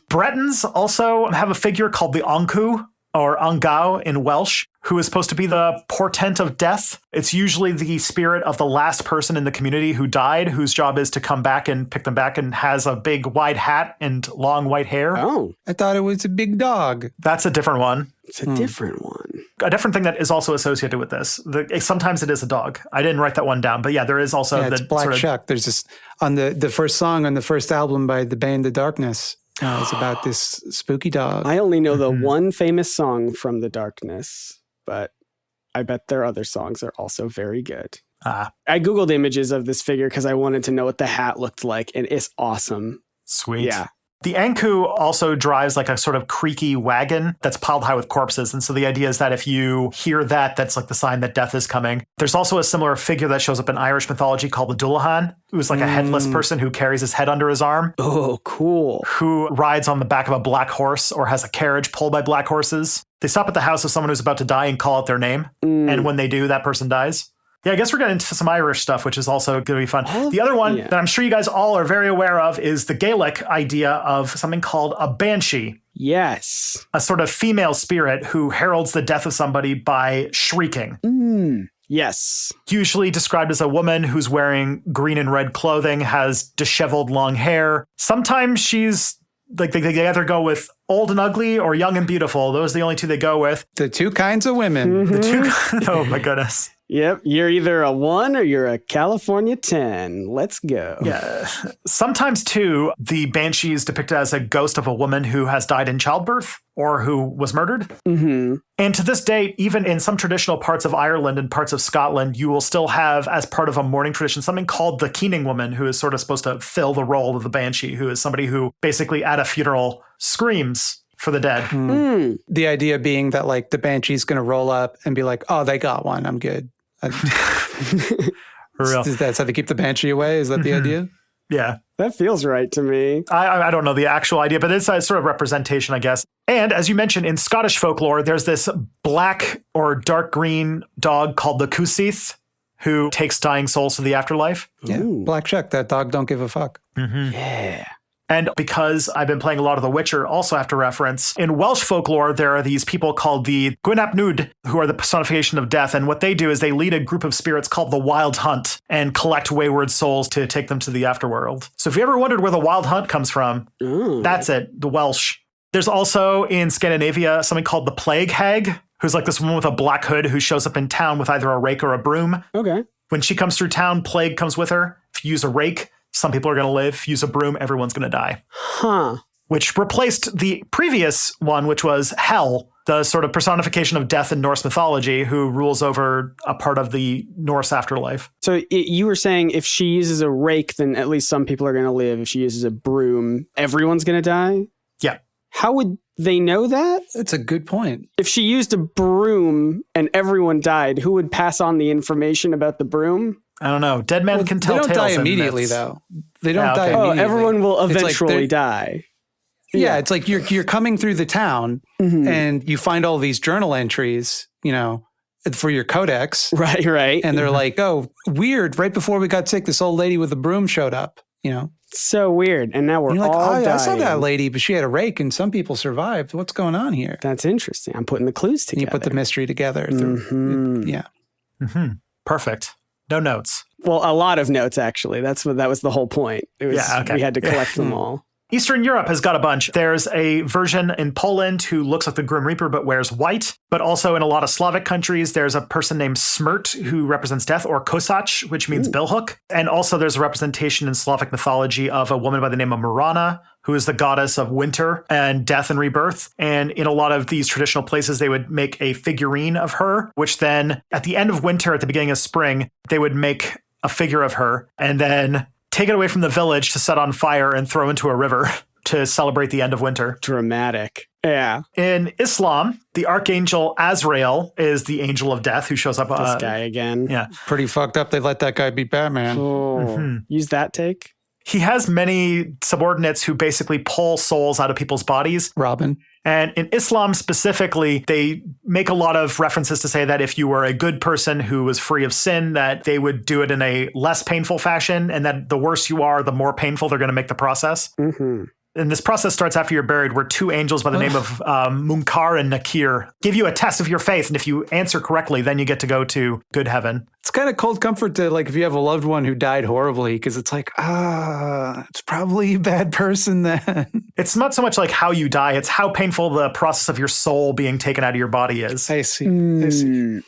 Bretons also have a figure called the Anku, or Angau in Welsh, who is supposed to be the portent of death. It's usually the spirit of the last person in the community who died, whose job is to come back and pick them back, and has a big wide hat and long white hair. Oh. I thought it was a big dog. That's a different one. It's a different one. A different thing that is also associated with this, sometimes it is a dog. I didn't write that one down, but yeah, there is also it's Black Shuck. There's this on the first song on the first album by the band The Darkness. It's about this spooky dog. I only know the one famous song from The Darkness, but I bet their other songs are also very good. I Googled images of this figure because I wanted to know what the hat looked like, and it's awesome. Sweet. Yeah. The Anku also drives like a sort of creaky wagon that's piled high with corpses. And so the idea is that if you hear that, that's like the sign that death is coming. There's also a similar figure that shows up in Irish mythology called the Dullahan, who's like a headless person who carries his head under his arm. Oh, cool. Who rides on the back of a black horse or has a carriage pulled by black horses. They stop at the house of someone who's about to die and call out their name. And when they do, that person dies. Yeah, I guess we're getting into some Irish stuff, which is also going to be fun. The other one that I'm sure you guys all are very aware of is the Gaelic idea of something called a banshee. Yes. A sort of female spirit who heralds the death of somebody by shrieking. Yes. Usually described as a woman who's wearing green and red clothing, has disheveled long hair. Sometimes she's like, they either go with old and ugly or young and beautiful. Those are the only two they go with. The two kinds of women. The two. Oh, my goodness. Yep, you're either a 1 or you're a California 10. Let's go. Yeah. Sometimes, too, the banshee is depicted as a ghost of a woman who has died in childbirth or who was murdered. And to this date, even in some traditional parts of Ireland and parts of Scotland, you will still have, as part of a mourning tradition, something called the keening woman, who is sort of supposed to fill the role of the banshee, who is somebody who basically at a funeral screams for the dead. The idea being that like the banshee's going to roll up and be like, oh, they got one. I'm good. For real. That's how they keep the banshee away? Is that the idea? Yeah. That feels right to me. I don't know the actual idea, but it's a sort of representation, I guess. And as you mentioned, in Scottish folklore, there's this black or dark green dog called the Cúsaith who takes dying souls to the afterlife. Yeah. Black Shuck, that dog don't give a fuck. Yeah. And because I've been playing a lot of The Witcher, also have to reference, in Welsh folklore, there are these people called the Gwynapnwd, who are the personification of death. And what they do is they lead a group of spirits called the Wild Hunt and collect wayward souls to take them to the afterworld. So if you ever wondered where the Wild Hunt comes from, that's it, the Welsh. There's also in Scandinavia something called the Plague Hag, who's like this woman with a black hood who shows up in town with either a rake or a broom. Okay. When she comes through town, plague comes with her. If you use a rake, some people are going to live. Use a broom, everyone's going to die. Which replaced the previous one, which was Hel, the sort of personification of death in Norse mythology, who rules over a part of the Norse afterlife. So you were saying if she uses a rake, then at least some people are going to live. If she uses a broom, everyone's going to die? Yeah. How would they know that? That's a good point. If she used a broom and everyone died, who would pass on the information about the broom? I don't know. Dead men can tell tales. They don't die and immediately, myths. though. They don't die immediately. Everyone will eventually die. Yeah, it's like you're coming through the town and you find all these journal entries, you know, for your codex. Right. And they're like, oh, weird. Right before we got sick, this old lady with a broom showed up, you know. So weird. And now we're like, all dying. I saw that lady, but she had a rake and some people survived. What's going on here? That's interesting. I'm putting the clues together. And you put the mystery together. Perfect. No notes. Well, a lot of notes, actually. That was the whole point. It was, we had to collect them all. Eastern Europe has got a bunch. There's a version in Poland who looks like the Grim Reaper but wears white. But also in a lot of Slavic countries, there's a person named Smirt who represents death, or Kosach, which means billhook. And also there's a representation in Slavic mythology of a woman by the name of Marana, who is the goddess of winter and death and rebirth. And in a lot of these traditional places, they would make a figurine of her, which then at the end of winter, at the beginning of spring, they would make a figure of her and then take it away from the village to set on fire and throw into a river to celebrate the end of winter. Dramatic. Yeah. In Islam, the archangel Azrael is the angel of death who shows up. This guy again. Yeah. Pretty fucked up. They let that guy be Batman. Use that take. He has many subordinates who basically pull souls out of people's bodies. Robin. And in Islam specifically, they make a lot of references to say that if you were a good person who was free of sin, that they would do it in a less painful fashion, and that the worse you are, the more painful they're going to make the process. And this process starts after you're buried, where two angels by the name of Munkar and Nakir give you a test of your faith. And if you answer correctly, then you get to go to good heaven. It's kind of cold comfort to, like, if you have a loved one who died horribly, because it's like, it's probably a bad person then. It's not so much like how you die, it's how painful the process of your soul being taken out of your body is. I see. I see.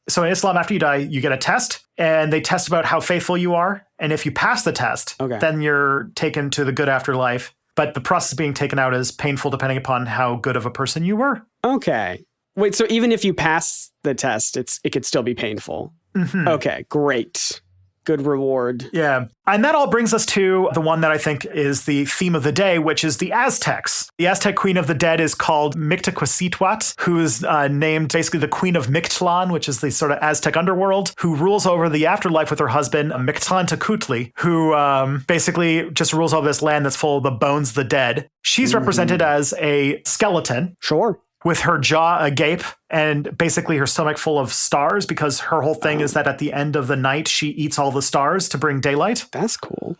So in Islam, after you die, you get a test, and they test about how faithful you are. And if you pass the test, then you're taken to the good afterlife. But the process of being taken out is painful depending upon how good of a person you were. Okay. Wait, so even if you pass the test, it could still be painful. Mm-hmm. Okay, great. Good reward. Yeah. And that all brings us to the one that I think is the theme of the day, which is the Aztecs. The Aztec queen of the dead is called Mictlantecuhtli, who is named basically the queen of Mictlan, which is the sort of Aztec underworld, who rules over the afterlife with her husband, Mictlantecuhtli, who basically just rules over this land that's full of the bones of the dead. She's represented as a skeleton. Sure. With her jaw agape and basically her stomach full of stars, because her whole thing is that at the end of the night, she eats all the stars to bring daylight. That's cool.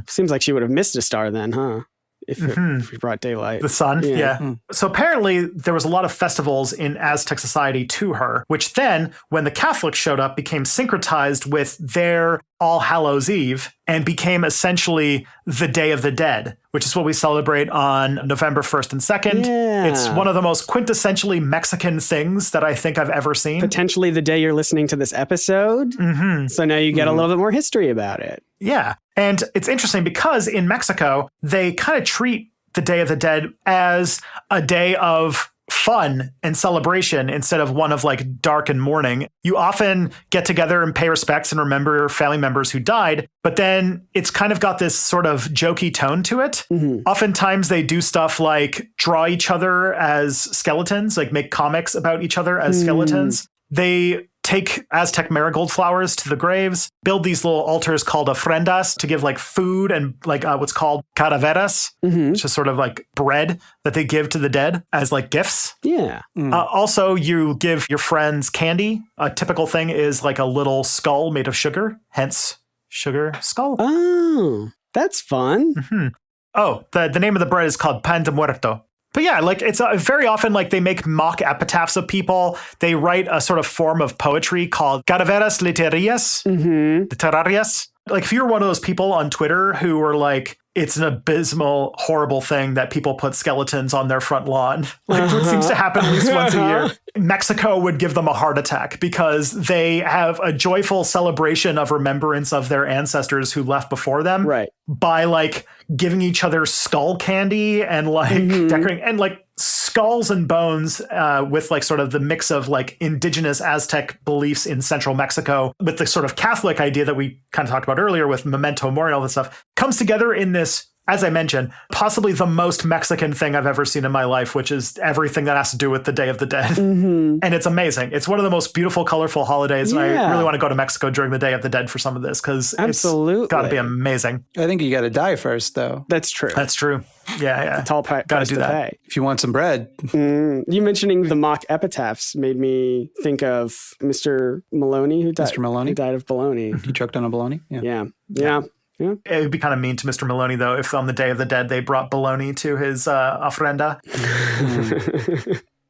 Seems like she would have missed a star then, huh? If it brought daylight. The sun, yeah. So apparently there was a lot of festivals in Aztec society to her, which then, when the Catholics showed up, became syncretized with their All Hallows Eve and became essentially the Day of the Dead, which is what we celebrate on November 1st and 2nd. Yeah. It's one of the most quintessentially Mexican things that I think I've ever seen. Potentially the day you're listening to this episode. So now you get a little bit more history about it. Yeah. And it's interesting because in Mexico, they kind of treat the Day of the Dead as a day of fun and celebration instead of one of like dark and mourning. You often get together and pay respects and remember family members who died, but then it's kind of got this sort of jokey tone to it. Oftentimes they do stuff like draw each other as skeletons, like make comics about each other as skeletons. They take Aztec marigold flowers to the graves, build these little altars called ofrendas to give like food and like what's called calaveras, which is sort of like bread that they give to the dead as like gifts. Yeah. Also, you give your friends candy. A typical thing is like a little skull made of sugar, hence sugar skull. Oh, that's fun. Oh, the name of the bread is called pan de muerto. But yeah, like it's very often like they make mock epitaphs of people. They write a sort of form of poetry called calaveras literarias. Like if you're one of those people on Twitter who are like, it's an abysmal, horrible thing that people put skeletons on their front lawn. Like it seems to happen at least once a year. Mexico would give them a heart attack because they have a joyful celebration of remembrance of their ancestors who left before them. Right. By like giving each other skull candy and like decorating and like skulls and bones with like sort of the mix of like indigenous Aztec beliefs in central Mexico with the sort of Catholic idea that we kind of talked about earlier with Memento, mori, and all this stuff comes together in this, as I mentioned, possibly the most Mexican thing I've ever seen in my life, which is everything that has to do with the Day of the Dead. And it's amazing. It's one of the most beautiful, colorful holidays. Yeah. And I really want to go to Mexico during the Day of the Dead for some of this because it's got to be amazing. I think you got to die first, though. That's true. That's true. Yeah. Tall price got to do that. pay. If you want some bread. You mentioning the mock epitaphs made me think of Mr. Maloney, who died. Mr. Maloney? Who died of bologna. He choked on a bologna? Yeah. It would be kind of mean to Mr. Maloney, though, if on the Day of the Dead they brought bologna to his ofrenda.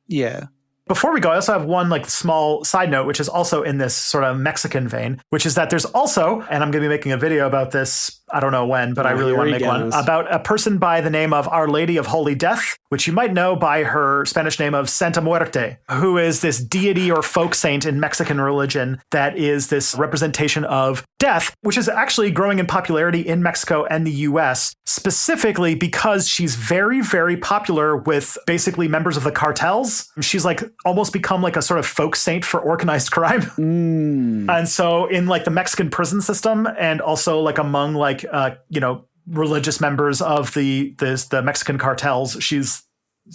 Yeah. Before we go, I also have one like small side note, which is also in this sort of Mexican vein, which is that there's also, and I'm going to be making a video about this, I don't know when, but I really want to make one, about a person by the name of Our Lady of Holy Death, which you might know by her Spanish name of Santa Muerte, who is this deity or folk saint in Mexican religion that is this representation of death, which is actually growing in popularity in Mexico and the US, specifically because she's very, very popular with basically members of the cartels. She's like almost become like a sort of folk saint for organized crime. And so in like the Mexican prison system and also like among like, religious members of the Mexican cartels, she's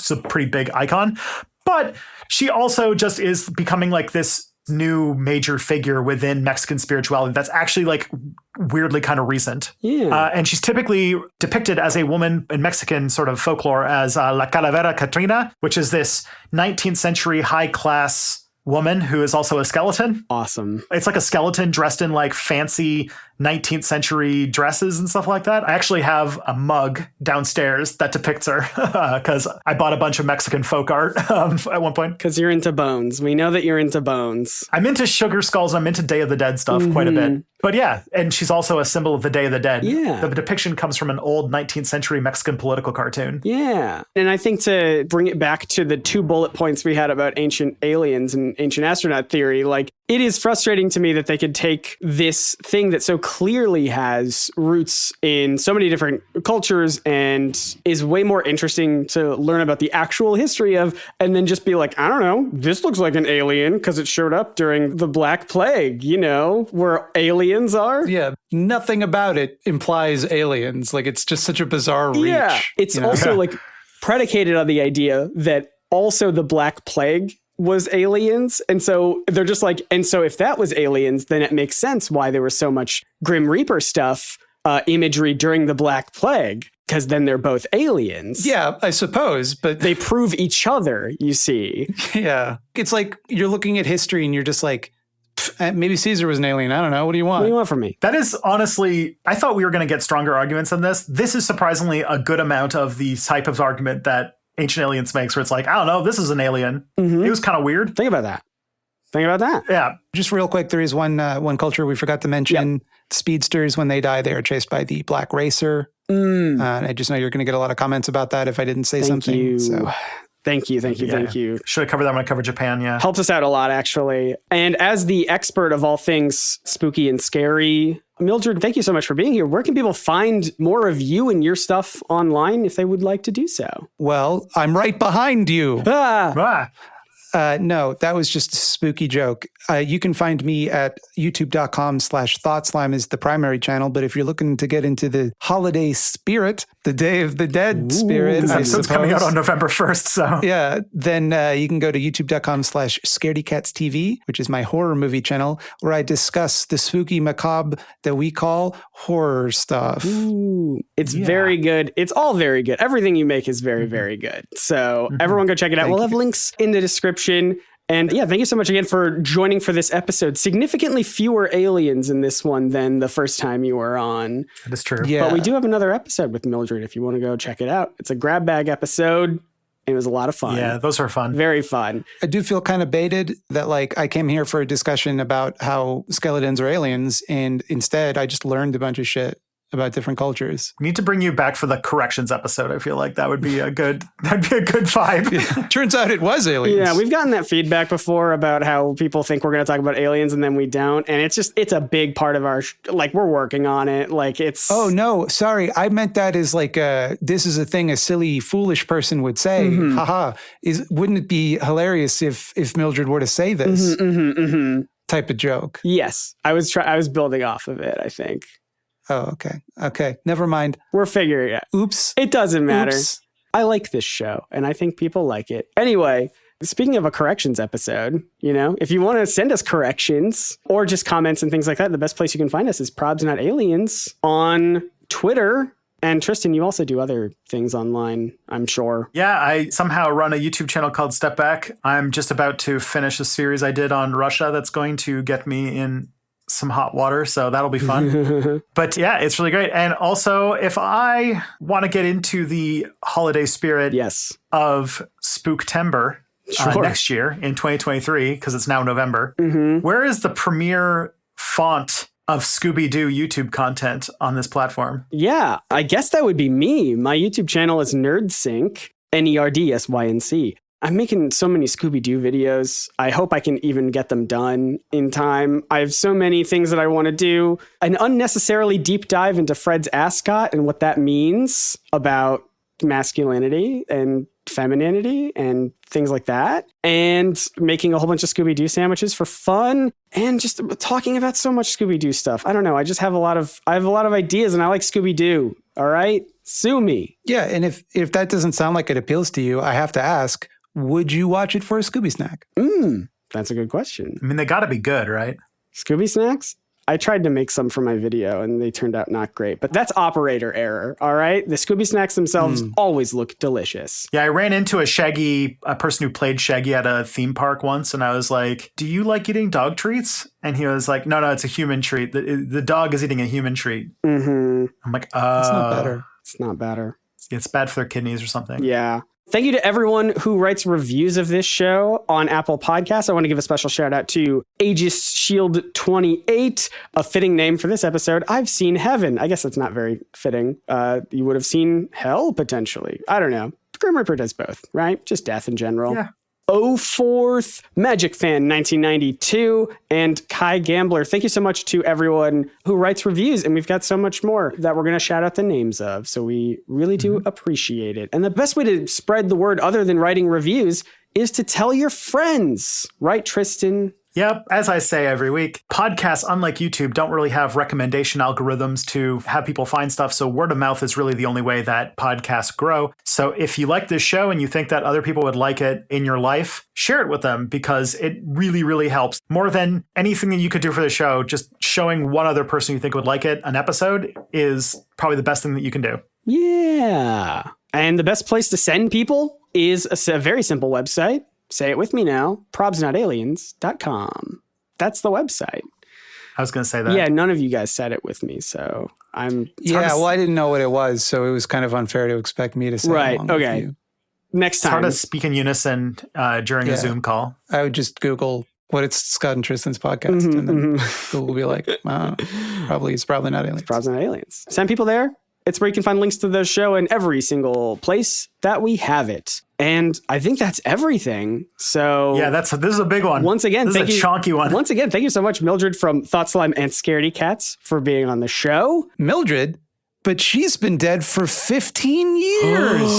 a pretty big icon. But she also just is becoming like this new major figure within Mexican spirituality that's actually like weirdly kind of recent. And she's typically depicted as a woman in Mexican sort of folklore as La Calavera Catrina, which is this 19th century high class woman who is also a skeleton. Awesome. It's like a skeleton dressed in like fancy 19th century dresses and stuff like that. I actually have a mug downstairs that depicts her because I bought a bunch of Mexican folk art at one point. Because you're into bones. We know that you're into bones. I'm into sugar skulls. I'm into Day of the Dead stuff quite a bit. But yeah, and she's also a symbol of the Day of the Dead. Yeah. The depiction comes from an old 19th century Mexican political cartoon. Yeah. And I think to bring it back to the 2 bullet points we had about ancient aliens and ancient astronaut theory, like it is frustrating to me that they could take this thing that so clearly has roots in so many different cultures and is way more interesting to learn about the actual history of, and then just be like, I don't know, this looks like an alien because it showed up during the Black Plague, you know, where aliens are. Yeah, nothing about it implies aliens. Like, it's just such a bizarre reach. Yeah, it's also like predicated on the idea that also the Black Plague was aliens. And so they're just like, and so if that was aliens, then it makes sense why there was so much Grim Reaper stuff, imagery during the Black Plague, because then they're both aliens. Yeah, I suppose, but they prove each other, you see. Yeah. It's like you're looking at history and you're just like, maybe Caesar was an alien. I don't know. What do you want? What do you want from me? That is honestly, I thought we were going to get stronger arguments than this. This is surprisingly a good amount of the type of argument that Ancient Aliens makes, where it's like, I don't know, this is an alien. It was kind of weird. Think about that. Yeah. Just real quick, there is one culture we forgot to mention. Yep. Speedsters, when they die, they are chased by the Black Racer. I just know you're going to get a lot of comments about that if I didn't say something. You. So. Thank you. Should have covered that when I covered Japan, yeah. Helps us out a lot, actually. And as the expert of all things spooky and scary, Mildred, thank you so much for being here. Where can people find more of you and your stuff online if they would like to do so? Well, I'm right behind you. No, that was just a spooky joke. You can find me at youtube.com/thoughtslime is the primary channel. But if you're looking to get into the holiday spirit, the Day of the Dead spirit, this episode's coming out on November 1st. So yeah, then you can go to youtube.com/scaredycatstv, which is my horror movie channel, where I discuss the spooky macabre that we call horror stuff. Ooh, it's very good. It's all very good. Everything you make is very, very good. So everyone go check it out. We'll have links in the description. And yeah, thank you so much again for joining for this episode. Significantly fewer aliens in this one than the first time you were on. That is true. Yeah. But we do have another episode with Mildred if you want to go check it out. It's a grab bag episode. It was a lot of fun. Yeah, those are fun. Very fun. I do feel kind of baited that like I came here for a discussion about how skeletons are aliens, and instead I just learned a bunch of shit about different cultures. We need to bring you back for the corrections episode. I feel like that'd be a good vibe. Yeah. Turns out it was aliens. Yeah, we've gotten that feedback before about how people think we're going to talk about aliens and then we don't. And it's a big part of our, like, we're working on it. Like, it's... Oh, no, sorry. I meant that as like, this is a thing a silly, foolish person would say. Haha. Wouldn't it be hilarious if Mildred were to say this type of joke? Yes. I was building off of it, I think. Oh, okay. Never mind. We're figuring it out. Oops. It doesn't matter. Oops. I like this show, and I think people like it. Anyway, speaking of a corrections episode, you know, if you want to send us corrections or just comments and things like that, the best place you can find us is Probs Not Aliens on Twitter. And Tristan, you also do other things online, I'm sure. Yeah, I somehow run a YouTube channel called Step Back. I'm just about to finish a series I did on Russia that's going to get me in some hot water, so that'll be fun. But yeah, it's really great. And also, if I want to get into the holiday spirit of Spooktember next year in 2023, because it's now November, where is the premiere font of Scooby-Doo YouTube content on this platform? Yeah, I guess that would be me. My YouTube channel is Nerdsync, Nerdsync. I'm making so many Scooby-Doo videos. I hope I can even get them done in time. I have so many things that I want to do. An unnecessarily deep dive into Fred's ascot and what that means about masculinity and femininity and things like that. And making a whole bunch of Scooby-Doo sandwiches for fun and just talking about so much Scooby-Doo stuff. I don't know. I just have a lot of ideas and I like Scooby-Doo. All right? Sue me. Yeah. And if that doesn't sound like it appeals to you, I have to ask, would you watch it for a Scooby snack? That's a good question. I mean, they got to be good, right? Scooby snacks? I tried to make some for my video and they turned out not great, but that's operator error. All right. The Scooby snacks themselves always look delicious. Yeah, I ran into a person who played Shaggy at a theme park once, and I was like, do you like eating dog treats? And he was like, no, it's a human treat. The dog is eating a human treat. Mm-hmm. I'm like, It's not better. It's not better. It's bad for their kidneys or something. Yeah. Thank you to everyone who writes reviews of this show on Apple Podcasts. I want to give a special shout out to Aegis Shield 28, a fitting name for this episode. I've seen heaven. I guess that's not very fitting. You would have seen hell, potentially. I don't know. Grim Reaper does both, right? Just death in general. Yeah. 04th, Magic Fan 1992, and Kai Gambler. Thank you so much to everyone who writes reviews, and we've got so much more that we're going to shout out the names of, so we really do appreciate it. And the best way to spread the word other than writing reviews is to tell your friends, right, Tristan? Yep. As I say every week, podcasts, unlike YouTube, don't really have recommendation algorithms to have people find stuff. So word of mouth is really the only way that podcasts grow. So if you like this show and you think that other people would like it in your life, share it with them because it really, really helps. More than anything that you could do for the show, just showing one other person you think would like it, an episode, is probably the best thing that you can do. Yeah. And the best place to send people is a very simple website. Say it with me now, probsnotaliens.com. That's the website. I was going to say that. Yeah, none of you guys said it with me, so I'm... Yeah, well, I didn't know what it was, so it was kind of unfair to expect me to say right, it along with you. Next It's time. hard to speak in unison during a Zoom call. I would just Google what it's Scott and Tristan's podcast, and then Google will be like, it's probably not aliens. Probs Not Aliens. Send people there. It's where you can find links to the show in every single place that we have it. And I think that's everything. So yeah, this is a big one. Once again, this is a chunky one. Once again, thank you so much, Mildred from Thought Slime and Scaredy Cats, for being on the show. Mildred, but she's been dead for 15 years.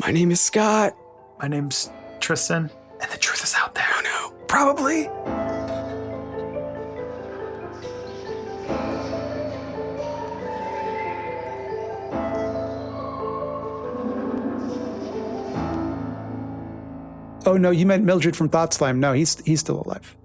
My name is Scott. My name's Tristan, and the truth is out there. Oh no. Probably. Oh, no, you meant Mildred from Thought Slime. No, he's still alive.